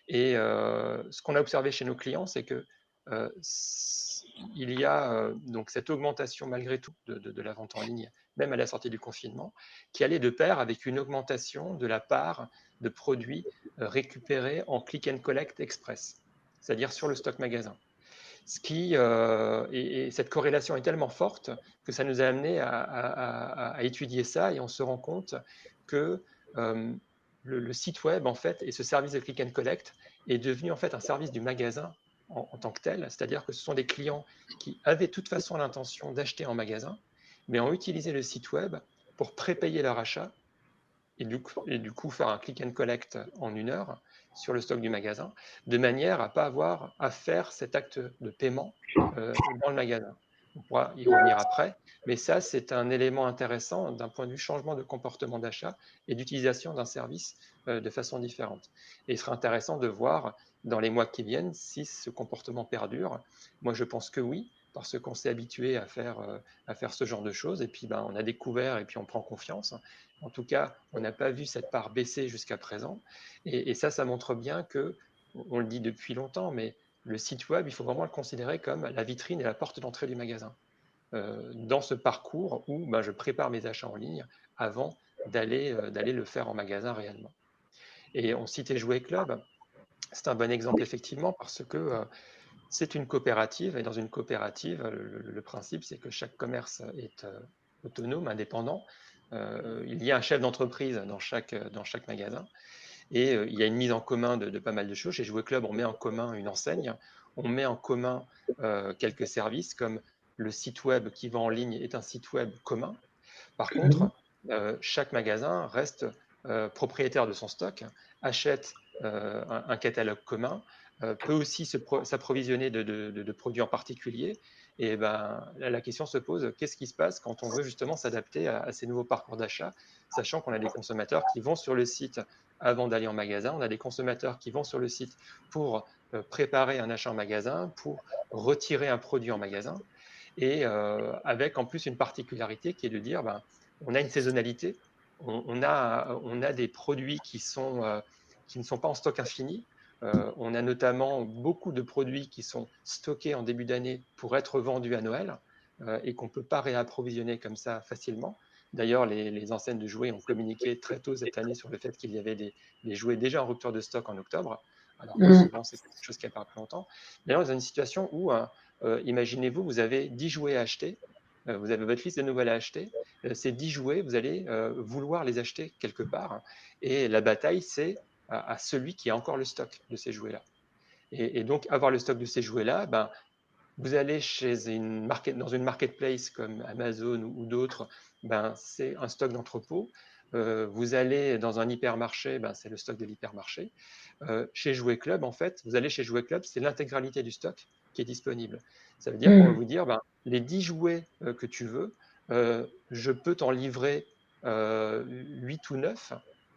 Et ce qu'on a observé chez nos clients, c'est que il y a donc cette augmentation malgré tout de la vente en ligne, même à la sortie du confinement, qui allait de pair avec une augmentation de la part de produits récupérés en click and collect express, c'est-à-dire sur le stock magasin. Et cette corrélation est tellement forte que ça nous a amené à étudier ça et on se rend compte que le site web en fait et ce service de click and collect est devenu en fait un service du magasin en tant que tel, c'est-à-dire que ce sont des clients qui avaient de toute façon l'intention d'acheter en magasin, mais ont utilisé le site web pour prépayer leur achat et du coup faire un click and collect en 1 heure sur le stock du magasin, de manière à ne pas avoir à faire cet acte de paiement dans le magasin. On pourra y revenir après, mais ça, c'est un élément intéressant d'un point de vue changement de comportement d'achat et d'utilisation d'un service de façon différente. Et il sera intéressant de voir dans les mois qui viennent si ce comportement perdure. Moi, je pense que oui, parce qu'on s'est habitué à faire ce genre de choses, et puis on a découvert, et puis on prend confiance. En tout cas, on n'a pas vu cette part baisser jusqu'à présent. Et ça montre bien que, on le dit depuis longtemps, mais le site web, il faut vraiment le considérer comme la vitrine et la porte d'entrée du magasin. Dans ce parcours où je prépare mes achats en ligne avant d'aller le faire en magasin réellement. Et on citait Jouet Club, c'est un bon exemple effectivement parce que c'est une coopérative et dans une coopérative, le principe c'est que chaque commerce est autonome, indépendant. Il y a un chef d'entreprise dans chaque magasin et il y a une mise en commun de pas mal de choses. Chez Jouet Club, on met en commun une enseigne, on met en commun quelques services comme le site web qui va en ligne est un site web commun. Par contre, chaque magasin reste propriétaire de son stock, achète un catalogue commun, peut aussi s'approvisionner de produits en particulier. Et la question se pose, qu'est-ce qui se passe quand on veut justement s'adapter à ces nouveaux parcours d'achat, sachant qu'on a des consommateurs qui vont sur le site avant d'aller en magasin, on a des consommateurs qui vont sur le site pour préparer un achat en magasin, pour retirer un produit en magasin, et avec en plus une particularité qui est de dire, on a une saisonnalité, on a des produits qui ne sont pas en stock infini. On a notamment beaucoup de produits qui sont stockés en début d'année pour être vendus à Noël et qu'on ne peut pas réapprovisionner comme ça facilement. D'ailleurs, les enseignes de jouets ont communiqué très tôt cette année sur le fait qu'il y avait des jouets déjà en rupture de stock en octobre, alors que souvent c'est quelque chose qui apparaît plus longtemps. D'ailleurs, dans une situation où, imaginez-vous, vous avez 10 jouets à acheter vous avez votre liste de nouveaux à acheter, ces 10 jouets, vous allez vouloir les acheter quelque part, et la bataille, c'est à celui qui a encore le stock de ces jouets-là. Et donc, avoir le stock de ces jouets-là, ben, vous allez dans une marketplace comme Amazon ou d'autres, ben, c'est un stock d'entrepôt. Vous allez dans un hypermarché, ben, c'est le stock de l'hypermarché. Chez Jouet Club, en fait, vous allez chez Jouet Club, c'est l'intégralité du stock qui est disponible. Ça veut dire qu'on va vous dire, ben, les 10 jouets que tu veux, je peux t'en livrer 8 ou 9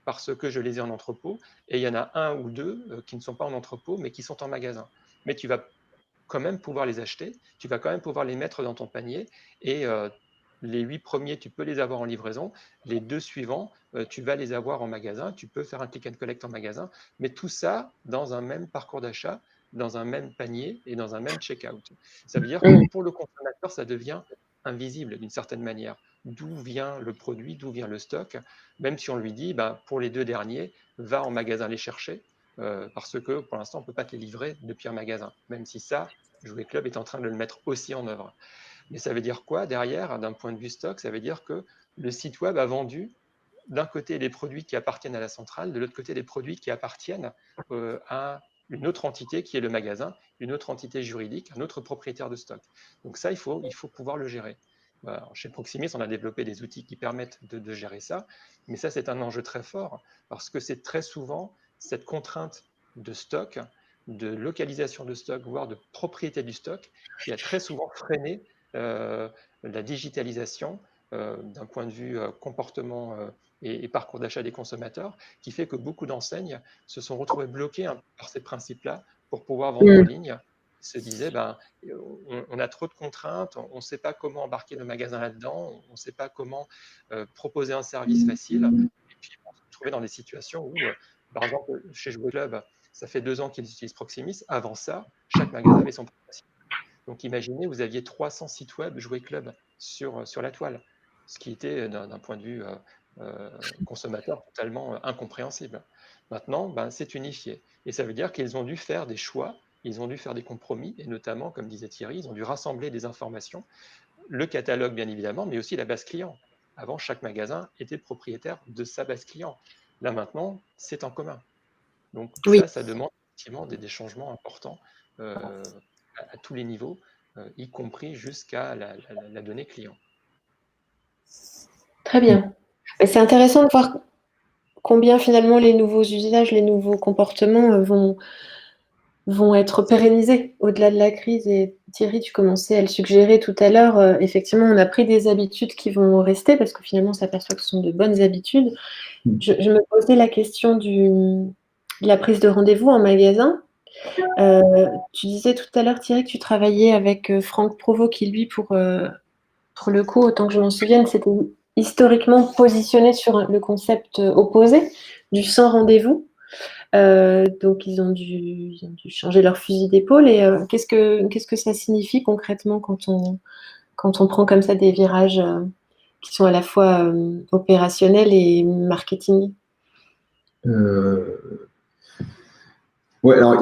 parce que je les ai en entrepôt, et il y en a un ou deux qui ne sont pas en entrepôt, mais qui sont en magasin. Mais tu vas quand même pouvoir les acheter, tu vas quand même pouvoir les mettre dans ton panier, et les 8 premiers, tu peux les avoir en livraison, les 2 suivants, tu vas les avoir en magasin, tu peux faire un click and collect en magasin, mais tout ça dans un même parcours d'achat, dans un même panier et dans un même checkout. Ça veut dire que pour le consommateur, ça devient invisible d'une certaine manière. D'où vient le produit, d'où vient le stock, même si on lui dit, ben, pour les 2 derniers, va en magasin les chercher, parce que pour l'instant, on ne peut pas te les livrer depuis un magasin, même si ça, Jouet Club est en train de le mettre aussi en œuvre. Mais ça veut dire quoi derrière, d'un point de vue stock? Ça veut dire que le site web a vendu d'un côté les produits qui appartiennent à la centrale, de l'autre côté les produits qui appartiennent à une autre entité qui est le magasin, une autre entité juridique, un autre propriétaire de stock. Donc ça, il faut pouvoir le gérer. Alors, chez Proximus, on a développé des outils qui permettent de gérer ça, mais ça, c'est un enjeu très fort parce que c'est très souvent cette contrainte de stock, de localisation de stock, voire de propriété du stock, qui a très souvent freiné la digitalisation d'un point de vue comportement et parcours d'achat des consommateurs, qui fait que beaucoup d'enseignes se sont retrouvées bloquées par ces principes-là pour pouvoir vendre en ligne. Ils se disaient, ben, on a trop de contraintes, on ne sait pas comment embarquer le magasin là-dedans, on ne sait pas comment proposer un service facile. Et puis, on se retrouvait dans des situations où, par exemple, chez Jouet Club, ça fait 2 ans qu'ils utilisent Proximus. Avant ça, chaque magasin avait son propre site. Donc, imaginez, vous aviez 300 sites web Jouet Club sur la toile, ce qui était, d'un point de vue consommateur, totalement incompréhensible. Maintenant, ben, c'est unifié. Et ça veut dire qu'ils ont dû faire des choix, ils ont dû faire des compromis, et notamment, comme disait Thierry, ils ont dû rassembler des informations, le catalogue bien évidemment, mais aussi la base client. Avant, chaque magasin était propriétaire de sa base client. Là maintenant, c'est en commun. Donc ça demande effectivement des changements importants à tous les niveaux, y compris jusqu'à la donnée client. Très bien. C'est intéressant de voir combien finalement les nouveaux usages, les nouveaux comportements vont être pérennisés au-delà de la crise. Et Thierry, tu commençais à le suggérer tout à l'heure. Effectivement, on a pris des habitudes qui vont rester parce que finalement, on s'aperçoit que ce sont de bonnes habitudes. Je me posais la question de la prise de rendez-vous en magasin. Tu disais tout à l'heure, Thierry, que tu travaillais avec Franck Provost, qui lui, pour le coup, autant que je m'en souvienne, c'était historiquement positionné sur le concept opposé du sans rendez-vous. Donc, ils ont dû changer leur fusil d'épaule. Et qu'est-ce que ça signifie concrètement quand on prend comme ça des virages qui sont à la fois opérationnels et marketing? Ouais, alors,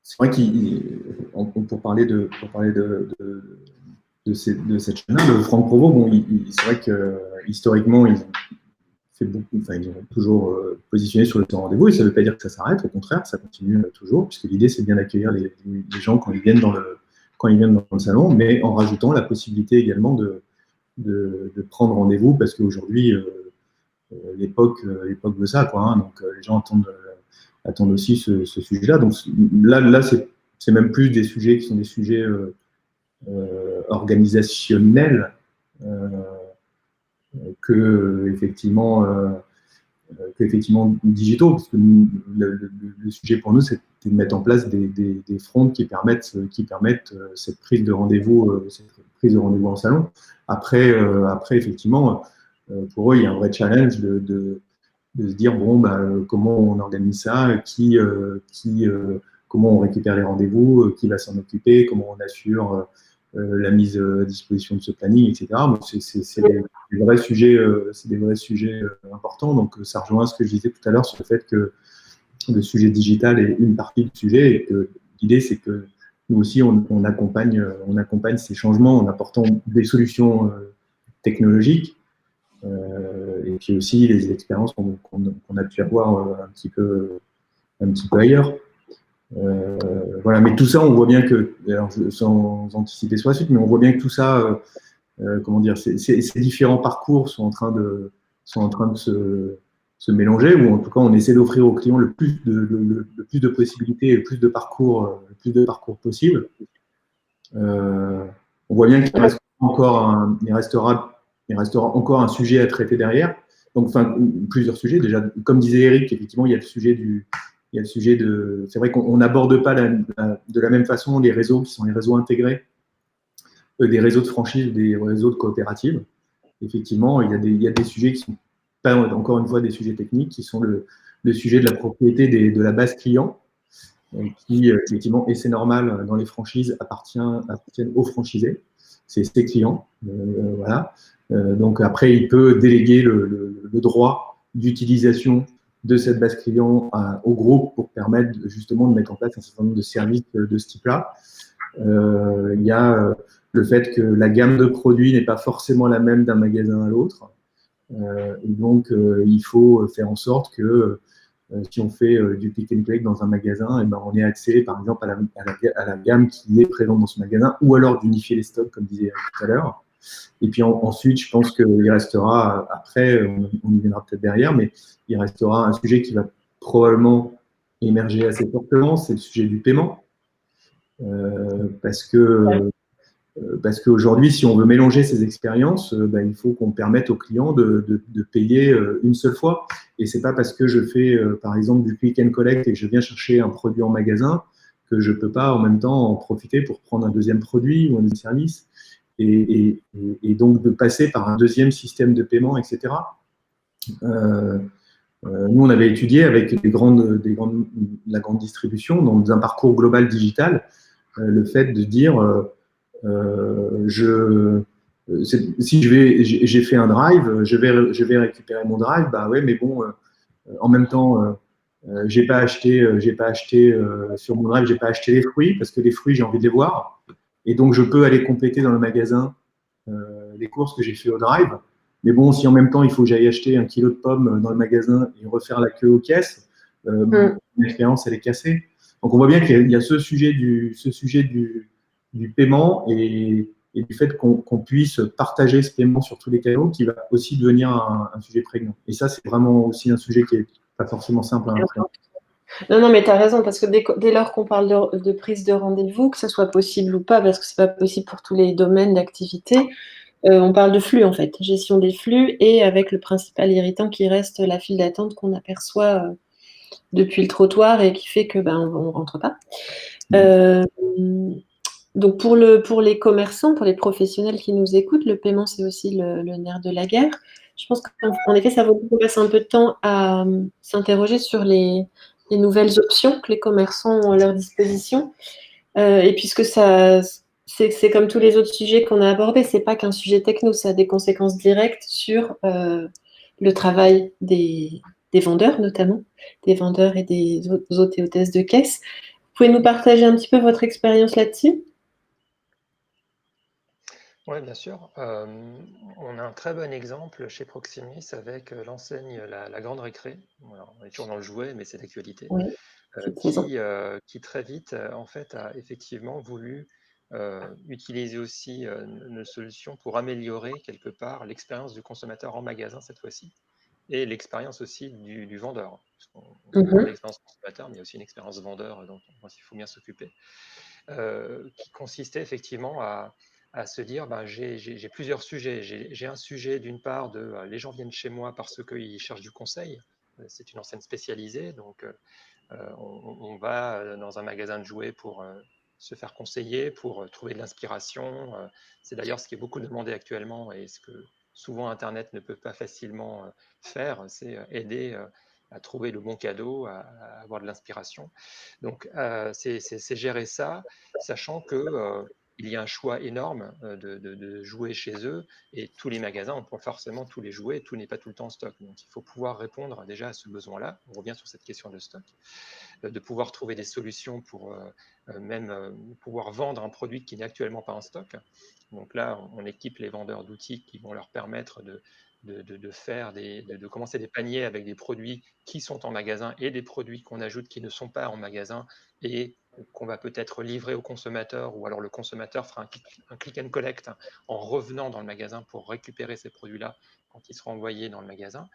c'est vrai pour parler de cette chaîne-là, de Franck Provost, bon, c'est vrai que historiquement, ils ont toujours positionné sur le temps rendez-vous, et ça ne veut pas dire que ça s'arrête, au contraire, ça continue toujours, puisque l'idée, c'est bien d'accueillir les gens quand ils viennent dans le salon, mais en rajoutant la possibilité également de prendre rendez-vous, parce qu'aujourd'hui, l'époque veut ça, quoi, hein, donc les gens attendent aussi ce sujet-là. Donc là c'est même plus des sujets qui sont des sujets organisationnels que effectivement digitaux, parce que le sujet pour nous, c'est de mettre en place des fronts qui permettent cette prise de rendez-vous en salon. Après effectivement, pour eux, il y a un vrai challenge de se dire, bon, comment on organise ça, comment on récupère les rendez-vous, qui va s'en occuper, comment on assure la mise à disposition de ce planning, etc. Donc, c'est des vrais sujets, importants. Donc, ça rejoint ce que je disais tout à l'heure sur le fait que le sujet digital est une partie du sujet, et que l'idée, c'est que nous aussi, on accompagne ces changements en apportant des solutions technologiques et puis aussi les expériences qu'on a pu avoir un petit peu ailleurs. Voilà, mais tout ça, on voit bien que, alors, sans anticiper sur la suite, mais on voit bien que tout ça, comment dire, ces différents parcours sont en train de se mélanger, ou en tout cas, on essaie d'offrir aux clients le plus de possibilités et le plus de parcours possible. On voit bien qu'il restera encore un sujet à traiter derrière. Donc, enfin, plusieurs sujets. Déjà, comme disait Eric, effectivement, il y a le sujet de. C'est vrai qu'on n'aborde pas de la même façon les réseaux qui sont les réseaux intégrés, des réseaux de franchise, des réseaux de coopératives. Effectivement, il y a des sujets qui sont pas, encore une fois, des sujets techniques, qui sont le sujet de la propriété de la base client, qui, effectivement, et c'est normal, dans les franchises, appartiennent aux franchisés. C'est ses clients. Voilà. Donc, après, il peut déléguer le droit d'utilisation de cette base client au groupe pour permettre justement de mettre en place un certain nombre de services de ce type-là. Il y a le fait que la gamme de produits n'est pas forcément la même d'un magasin à l'autre. Et donc, il faut faire en sorte que si on fait du pick and click dans un magasin, et ben on ait accès, par exemple, à la gamme qui est présente dans ce magasin, ou alors d'unifier les stocks, comme disait tout à l'heure. Et puis ensuite, je pense qu'il restera, après, on y viendra peut-être derrière, mais il restera un sujet qui va probablement émerger assez fortement, c'est le sujet du paiement. Parce qu'aujourd'hui, si on veut mélanger ces expériences, ben, il faut qu'on permette aux clients de payer une seule fois. Et c'est pas parce que je fais, par exemple, du click and collect et que je viens chercher un produit en magasin que je peux pas en même temps en profiter pour prendre un deuxième produit ou un deuxième service. Et donc de passer par un deuxième système de paiement, etc. Nous, on avait étudié avec la grande distribution, dans un parcours global digital, le fait de dire si j'ai fait un drive, je vais récupérer mon drive, bah ouais, mais bon, en même temps, j'ai pas acheté sur mon drive, j'ai pas acheté les fruits parce que les fruits, j'ai envie de les voir, et donc je peux aller compléter dans le magasin les courses que j'ai fait au drive. Mais bon, si en même temps il faut que j'aille acheter 1 kilo de pommes dans le magasin et refaire la queue aux caisses, mon expérience elle est cassée. Donc on voit bien qu'il y a ce sujet du paiement et du fait qu'on puisse partager ce paiement sur tous les canaux qui va aussi devenir un sujet prégnant. Et ça, c'est vraiment aussi un sujet qui n'est pas forcément simple à appréhender. Non, non, mais tu as raison, parce que dès lors qu'on parle de prise de rendez-vous, que ce soit possible ou pas, parce que ce n'est pas possible pour tous les domaines d'activité, on parle de flux en fait, gestion des flux, et avec le principal irritant qui reste la file d'attente qu'on aperçoit depuis le trottoir et qui fait que ben, on ne rentre pas. Donc pour les commerçants, pour les professionnels qui nous écoutent, le paiement c'est aussi le nerf de la guerre. Je pense qu'en effet, ça vaut le coup de passer un peu de temps à s'interroger sur les nouvelles options que les commerçants ont à leur disposition. Et puisque c'est comme tous les autres sujets qu'on a abordés, c'est pas qu'un sujet techno, ça a des conséquences directes sur le travail des vendeurs, notamment, des vendeurs et des hôtes et hôtesses de caisse. Vous pouvez nous partager un petit peu votre expérience là-dessus? Oui, bien sûr. On a un très bon exemple chez Proximus avec l'enseigne la Grande Récré. Alors, on est toujours dans le jouet, mais c'est d'actualité. Oui, cette saison. Qui très vite, en fait, a effectivement voulu utiliser aussi une solution pour améliorer quelque part l'expérience du consommateur en magasin cette fois-ci et l'expérience aussi du vendeur. On parle d'expérience consommateur, mais il y a aussi une expérience vendeur dont il faut bien s'occuper, qui consistait effectivement à se dire j'ai plusieurs sujets. J'ai un sujet d'une part de les gens viennent chez moi parce qu'ils cherchent du conseil. C'est une enseigne spécialisée, donc on va dans un magasin de jouets pour se faire conseiller, pour trouver de l'inspiration. C'est d'ailleurs ce qui est beaucoup demandé actuellement et ce que souvent Internet ne peut pas facilement faire, c'est aider à trouver le bon cadeau, à avoir de l'inspiration. Donc, c'est gérer ça, sachant que il y a un choix énorme de jouets chez eux et tous les magasins n'ont pas forcément tous les jouets, tout n'est pas tout le temps en stock. Donc, il faut pouvoir répondre déjà à ce besoin-là. On revient sur cette question de stock. de pouvoir trouver des solutions pour même pouvoir vendre un produit qui n'est actuellement pas en stock. Donc là, on équipe les vendeurs d'outils qui vont leur permettre de commencer des paniers avec des produits qui sont en magasin et des produits qu'on ajoute qui ne sont pas en magasin et qu'on va peut-être livrer au consommateur, ou alors le consommateur fera un click and collect en revenant dans le magasin pour récupérer ces produits-là quand ils seront envoyés dans le magasin.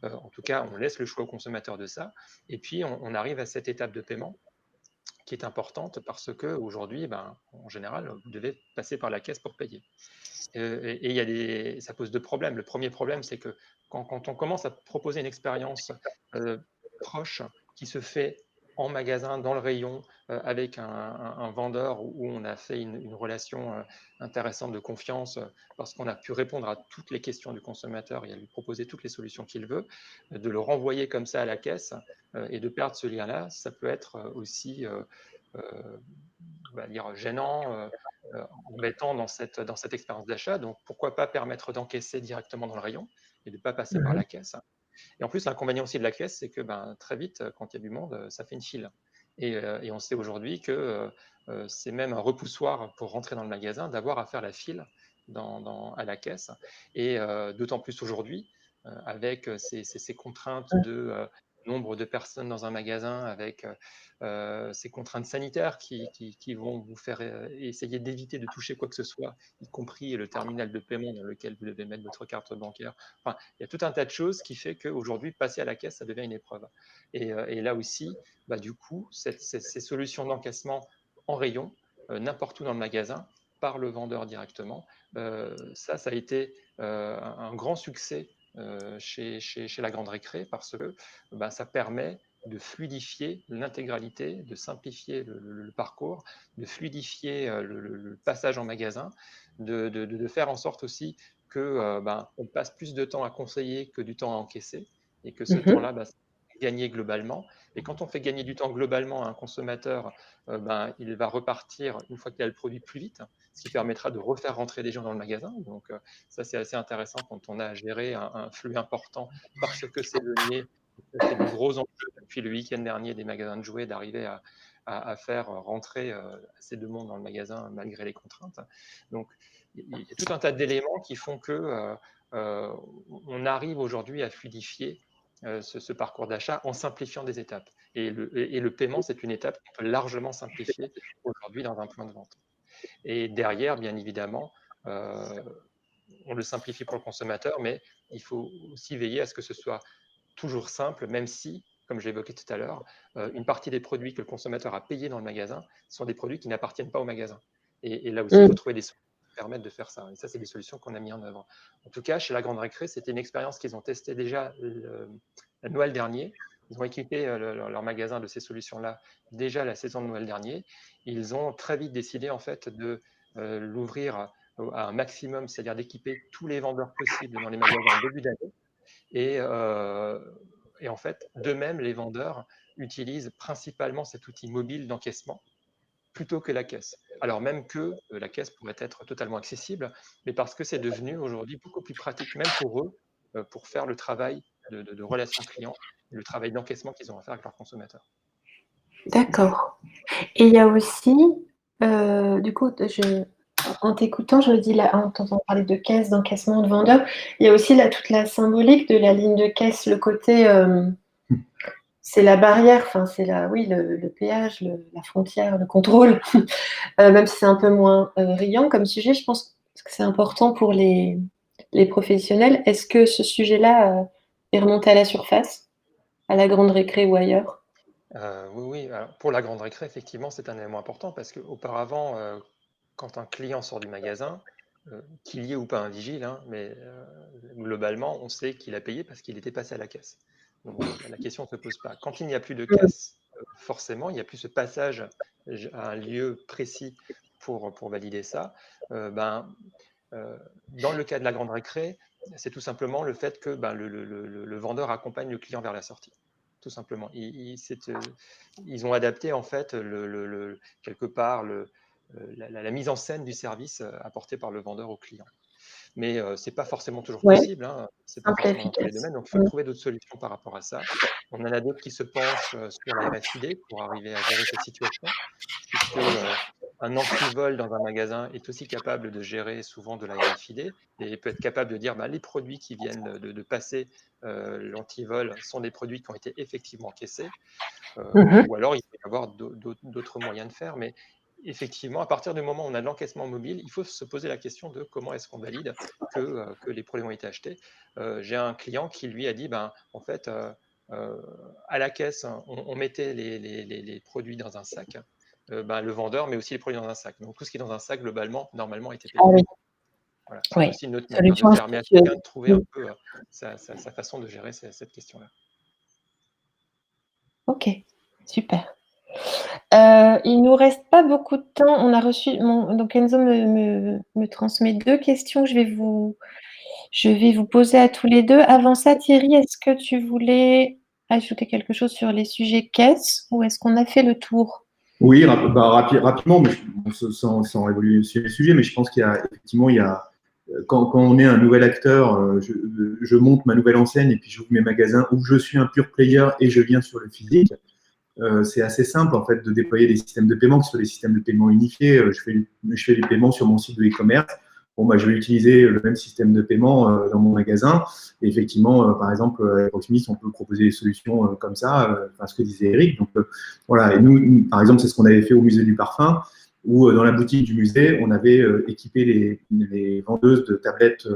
En tout cas, on laisse le choix au consommateur de ça. Et puis, on arrive à cette étape de paiement qui est importante parce qu'aujourd'hui, en général, vous devez passer par la caisse pour payer. Et ça pose deux problèmes. Le premier problème, c'est que quand on commence à proposer une expérience proche qui se fait en magasin, dans le rayon, avec un vendeur où on a fait une relation intéressante de confiance parce qu'on a pu répondre à toutes les questions du consommateur et à lui proposer toutes les solutions qu'il veut, de le renvoyer comme ça à la caisse et de perdre ce lien-là, ça peut être aussi on va dire gênant, embêtant dans cette expérience d'achat. Donc, pourquoi pas permettre d'encaisser directement dans le rayon et de ne pas passer par la caisse. Et en plus, l'inconvénient aussi de la caisse, c'est que très vite, quand il y a du monde, ça fait une file. Et on sait aujourd'hui que c'est même un repoussoir pour rentrer dans le magasin d'avoir à faire la file à la caisse. Et d'autant plus aujourd'hui, avec ces contraintes de nombre de personnes dans un magasin, avec ces contraintes sanitaires qui vont vous faire essayer d'éviter de toucher quoi que ce soit, y compris le terminal de paiement dans lequel vous devez mettre votre carte bancaire. Enfin, il y a tout un tas de choses qui fait qu'aujourd'hui, passer à la caisse, ça devient une épreuve. Et là aussi, du coup, ces solutions d'encaissement en rayon, n'importe où dans le magasin, par le vendeur directement, ça a été un grand succès chez la Grande Récré parce que ça permet de fluidifier l'intégralité, de simplifier le parcours, de fluidifier le passage en magasin, de faire en sorte aussi que on passe plus de temps à conseiller que du temps à encaisser et que ce temps-là, gagner globalement. Et quand on fait gagner du temps globalement à un consommateur, il va repartir une fois qu'il a le produit plus vite, ce qui permettra de refaire rentrer des gens dans le magasin. Donc ça, c'est assez intéressant quand on a à gérer un flux important parce que c'est c'est le gros enjeu depuis le week-end dernier des magasins de jouets d'arriver à faire rentrer assez de monde dans le magasin malgré les contraintes. Donc il y a tout un tas d'éléments qui font que on arrive aujourd'hui à fluidifier ce parcours d'achat en simplifiant des étapes. Et le paiement, c'est une étape qu'on peut largement simplifier aujourd'hui dans un point de vente. Et derrière, bien évidemment, on le simplifie pour le consommateur, mais il faut aussi veiller à ce que ce soit toujours simple, même si, comme j'ai évoqué tout à l'heure, une partie des produits que le consommateur a payés dans le magasin sont des produits qui n'appartiennent pas au magasin. Et là aussi, il faut trouver des solutions qui permettent de faire ça. Et ça, c'est des solutions qu'on a mis en œuvre. En tout cas, chez la Grande Récré, c'était une expérience qu'ils ont testée déjà le Noël dernier. Ils ont équipé leur magasin de ces solutions-là déjà la saison de Noël dernier. Ils ont très vite décidé en fait de l'ouvrir à un maximum, c'est-à-dire d'équiper tous les vendeurs possibles dans les magasins en début d'année. Et en fait, d'eux-mêmes, les vendeurs utilisent principalement cet outil mobile d'encaissement plutôt que la caisse. Alors même que la caisse pourrait être totalement accessible, mais parce que c'est devenu aujourd'hui beaucoup plus pratique, même pour eux, pour faire le travail de relation client, le travail d'encaissement qu'ils ont à faire avec leurs consommateurs. D'accord. Et il y a aussi, du coup, en t'écoutant, je me dis, là, en t'entendant parler de caisse, d'encaissement, de vendeur, il y a aussi là toute la symbolique de la ligne de caisse, le côté, c'est la barrière, enfin, c'est oui, le péage, la frontière, le contrôle, même si c'est un peu moins riant comme sujet, je pense que c'est important pour les professionnels. Est-ce que ce sujet-là est remonté à la surface, à la Grande Récré ou ailleurs? Oui. Alors, pour la Grande Récré, effectivement, c'est un élément important parce qu'auparavant, quand un client sort du magasin, qu'il y ait ou pas un vigile, mais globalement, on sait qu'il a payé parce qu'il était passé à la caisse. Donc la question ne se pose pas. Quand il n'y a plus de caisse, forcément, il n'y a plus ce passage à un lieu précis pour valider ça. Dans le cas de la Grande Récré, c'est tout simplement le fait que le vendeur accompagne le client vers la sortie. Tout simplement. Ils ont adapté en fait quelque part la mise en scène du service apporté par le vendeur au client. mais ce n'est pas forcément toujours Ouais, possible, hein. C'est pas simple et forcément dans tous les efficace. domaines, donc il faut trouver d'autres solutions par rapport à ça. On en a d'autres qui se penchent sur la RFID pour arriver à gérer cette situation, puisque un antivol dans un magasin est aussi capable de gérer souvent de la RFID et peut être capable de dire bah, les produits qui viennent de passer l'antivol sont des produits qui ont été effectivement encaissés, ou alors il peut y avoir d'autres moyens de faire, mais effectivement, à partir du moment où on a de l'encaissement mobile, il faut se poser la question de comment est-ce qu'on valide que les produits ont été achetés. J'ai un client qui lui a dit, ben, en fait, à la caisse, on mettait les produits dans un sac. Ben, le vendeur met aussi les produits dans un sac. Donc tout ce qui est dans un sac, globalement, normalement, a été Ah payé. oui, Voilà. C'est oui. aussi une autre manière de Solution faire, mais à astucieuse. chacun de trouver un peu sa façon de gérer cette question-là. Ok, super. Il nous reste pas beaucoup de temps. On a reçu, donc Enzo me transmet 2 questions que je vais vous poser à tous les deux. Avant ça, Thierry, est-ce que tu voulais ajouter quelque chose sur les sujets caisse ou est-ce qu'on a fait le tour? Oui, rapidement, mais sans révoluer sur les sujets, mais je pense qu'il y a effectivement, quand on est un nouvel acteur, je monte ma nouvelle enseigne et puis j'ouvre mes magasins où je suis un pure player et je viens sur le physique. C'est assez simple en fait de déployer des systèmes de paiement, que ce soit des systèmes de paiement unifiés. Je fais des paiements sur mon site de e-commerce. Bon, bah, je vais utiliser le même système de paiement dans mon magasin. Et effectivement, par exemple, avec Proximus, on peut proposer des solutions comme ça, ce que disait Eric. Donc, voilà. Et nous, par exemple, c'est ce qu'on avait fait au musée du parfum, où dans la boutique du musée, on avait équipé les vendeuses de tablettes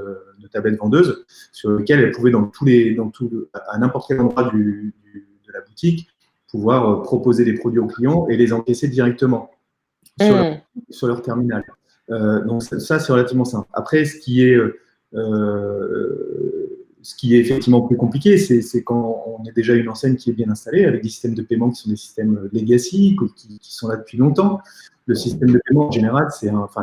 vendeuses, sur lesquelles elles pouvaient, à n'importe quel endroit de la boutique, pouvoir proposer des produits aux clients et les encaisser directement sur leur terminal. Donc ça, c'est relativement simple. Après, ce qui est effectivement plus compliqué, c'est quand on est déjà une enseigne qui est bien installée, avec des systèmes de paiement qui sont des systèmes legacy, qui sont là depuis longtemps. Le système de paiement, en général,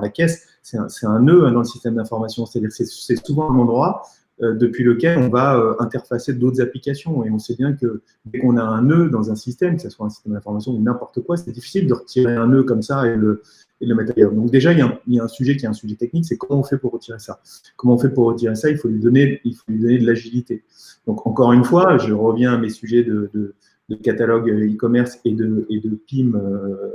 la caisse, c'est un nœud dans le système d'information. C'est-à-dire que c'est souvent un endroit depuis lequel on va interfacer d'autres applications. Et on sait bien que dès qu'on a un nœud dans un système, que ce soit un système d'information ou n'importe quoi, c'est difficile de retirer un nœud comme ça et le mettre ailleurs. Donc déjà, il y a un sujet qui est un sujet technique, c'est comment on fait pour retirer ça. Comment on fait pour retirer ça? Il faut lui donner de l'agilité. Donc encore une fois, je reviens à mes sujets de catalogue e-commerce et de PIM.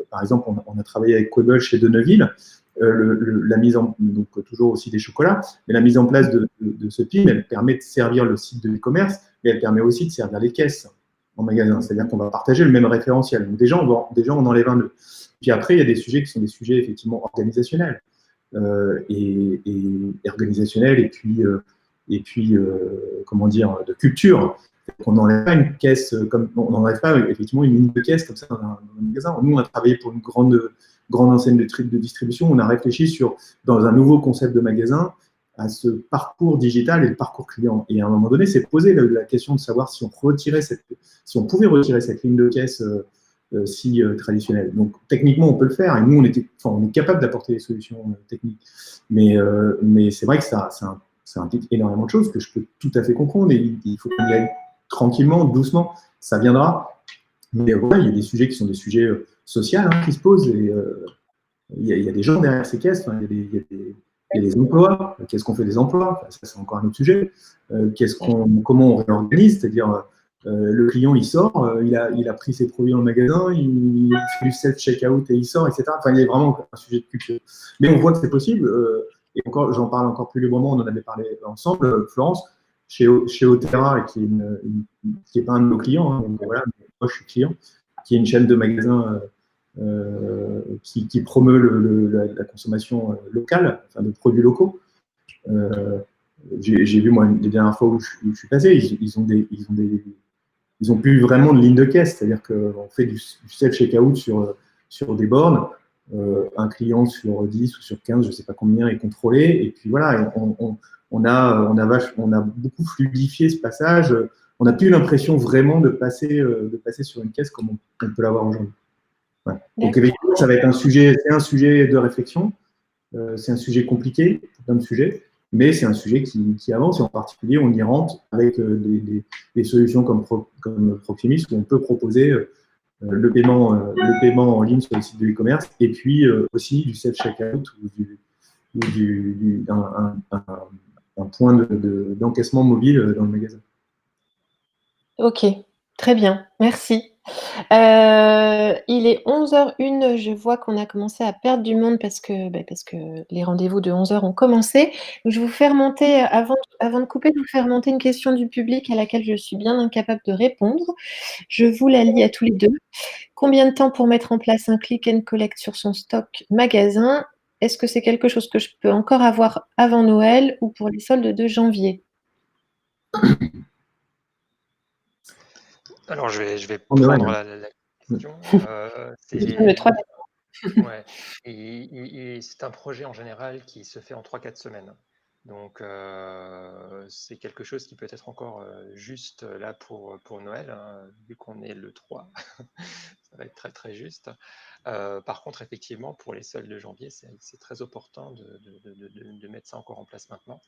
Par exemple, on a travaillé avec Quable chez Deneville. La mise en donc toujours aussi des chocolats, mais la mise en place de ce PIM, elle permet de servir le site de e-commerce, mais elle permet aussi de servir les caisses en magasin. C'est-à-dire qu'on va partager le même référentiel. Donc déjà, on enlève un nœud. Puis après, il y a des sujets qui sont des sujets effectivement organisationnels et organisationnels et puis comment dire, de culture. On n'enlève pas une caisse comme on n'enlève pas effectivement une ligne de caisse comme ça dans un magasin. Nous, on a travaillé pour une grande enseigne de distribution. On a réfléchi dans un nouveau concept de magasin à ce parcours digital et le parcours client. Et à un moment donné, c'est posé la question de savoir si on pouvait retirer cette ligne de caisse traditionnelle. Donc techniquement, on peut le faire. Et nous, on est capable d'apporter des solutions techniques. Mais c'est vrai que ça implique énormément de choses que je peux tout à fait comprendre. Et il faut qu'on y aille tranquillement, doucement. Ça viendra. Mais voilà, il y a des sujets qui sont des sujets sociaux qui se posent. Et il y a des gens derrière ces caisses. Il y a des emplois. Qu'est-ce qu'on fait des emplois? Ça, c'est encore un autre sujet. Comment on réorganise? C'est-à-dire, le client, il sort, il a pris ses produits dans le magasin, il fait du self-checkout et il sort, etc. Enfin, il y a vraiment un sujet de culture. Mais on voit que c'est possible. Et encore, j'en parle encore plus librement, on en avait parlé ensemble, Florence, chez Otera, qui est pas un de nos clients, donc voilà, moi je suis client, qui est une chaîne de magasins qui promeut la consommation locale, enfin de produits locaux. J'ai vu, moi, les dernières fois où je suis passé, ils ont plus vraiment de ligne de caisse, c'est-à-dire qu'on fait du self-checkout sur des bornes, un client sur 10 ou sur 15, je ne sais pas combien, est contrôlé, et puis voilà, on a beaucoup fluidifié ce passage, on n'a plus l'impression vraiment de passer sur une caisse comme on peut l'avoir aujourd'hui. Ouais. Donc évidemment, ça va être un sujet de réflexion, c'est un sujet compliqué, plein de sujets, mais c'est un sujet qui avance, et en particulier, on y rentre avec des solutions comme Proximus, où on peut proposer le paiement en ligne sur le site de e-commerce, et puis aussi du self-checkout ou point d'encaissement mobile dans le magasin. Ok, très bien, merci. Il est 11h01, je vois qu'on a commencé à perdre du monde parce que les rendez-vous de 11h ont commencé. Donc, je vais vous faire monter, avant de couper, je vais vous faire monter une question du public à laquelle je suis bien incapable de répondre. Je vous la lis à tous les deux. Combien de temps pour mettre en place un click and collect sur son stock magasin? Est-ce que c'est quelque chose que je peux encore avoir avant Noël ou pour les soldes de janvier? Alors, je vais prendre la question. Ouais. C'est un projet en général qui se fait en 3-4 semaines. Donc, c'est quelque chose qui peut être encore juste là pour Noël, hein, vu qu'on est le 3. Ça va être très très juste. Par contre, effectivement, pour les soldes de janvier, c'est très opportun de mettre ça encore en place maintenant,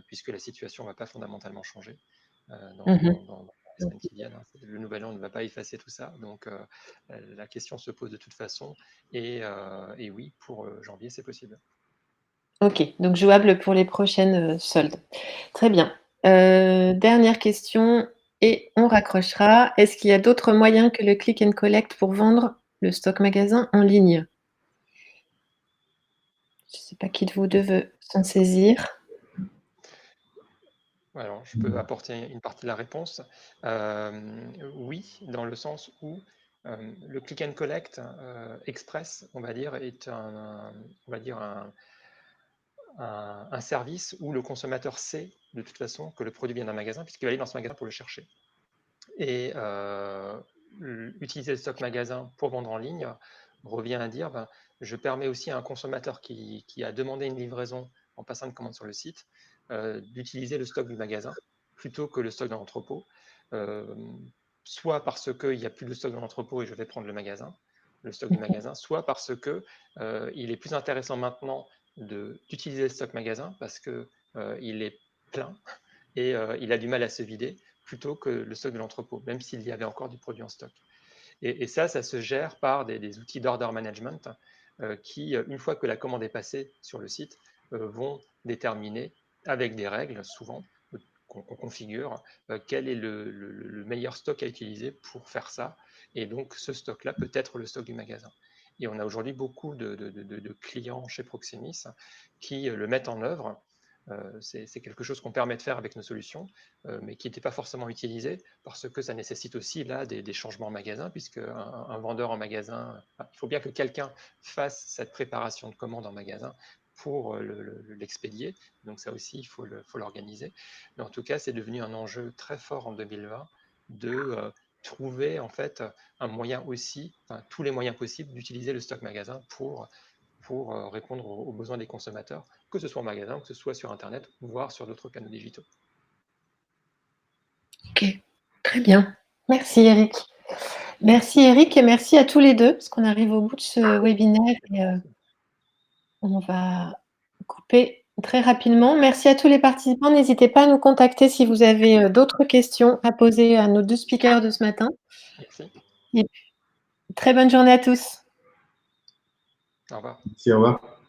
puisque la situation ne va pas fondamentalement changer dans les semaines qui viennent. Le nouvel an ne va pas effacer tout ça, donc la question se pose de toute façon, et oui, pour janvier, c'est possible. Ok, donc jouable pour les prochaines soldes. Très bien. Dernière question et on raccrochera. Est-ce qu'il y a d'autres moyens que le click and collect pour vendre le stock magasin en ligne? Je ne sais pas qui de vous deux veut s'en saisir. Alors, je peux apporter une partie de la réponse. Oui, dans le sens où le click and collect express, on va dire, est un service où le consommateur sait de toute façon que le produit vient d'un magasin, puisqu'il va aller dans ce magasin pour le chercher. Et utiliser le stock magasin pour vendre en ligne revient à dire, je permets aussi à un consommateur qui a demandé une livraison en passant une commande sur le site, d'utiliser le stock du magasin plutôt que le stock dans l'entrepôt, soit parce qu'il n'y a plus de stock dans l'entrepôt et je vais prendre le stock du magasin, soit parce que il est plus intéressant maintenant d'utiliser le stock magasin parce qu'il est plein et il a du mal à se vider plutôt que le stock de l'entrepôt, même s'il y avait encore du produit en stock. Et ça se gère par des outils d'order management qui, une fois que la commande est passée sur le site, vont déterminer avec des règles, souvent, qu'on configure, quel est le meilleur stock à utiliser pour faire ça. Et donc, ce stock-là peut être le stock du magasin. Et on a aujourd'hui beaucoup de clients chez Proximus qui le mettent en œuvre. C'est quelque chose qu'on permet de faire avec nos solutions, mais qui n'était pas forcément utilisé parce que ça nécessite aussi là des changements en magasin, puisque un vendeur en magasin, il faut bien que quelqu'un fasse cette préparation de commande en magasin pour l'expédier. Donc ça aussi, il faut l'organiser. Mais en tout cas, c'est devenu un enjeu très fort en 2020 de trouver en fait un moyen aussi, tous les moyens possibles d'utiliser le stock magasin pour répondre aux besoins des consommateurs, que ce soit en magasin, que ce soit sur Internet, voire sur d'autres canaux digitaux. Ok, très bien. Merci Eric. Merci Eric et merci à tous les deux, parce qu'on arrive au bout de ce webinaire et on va couper très rapidement. Merci à tous les participants. N'hésitez pas à nous contacter si vous avez d'autres questions à poser à nos deux speakers de ce matin. Merci. Et très bonne journée à tous. Au revoir. Merci, au revoir.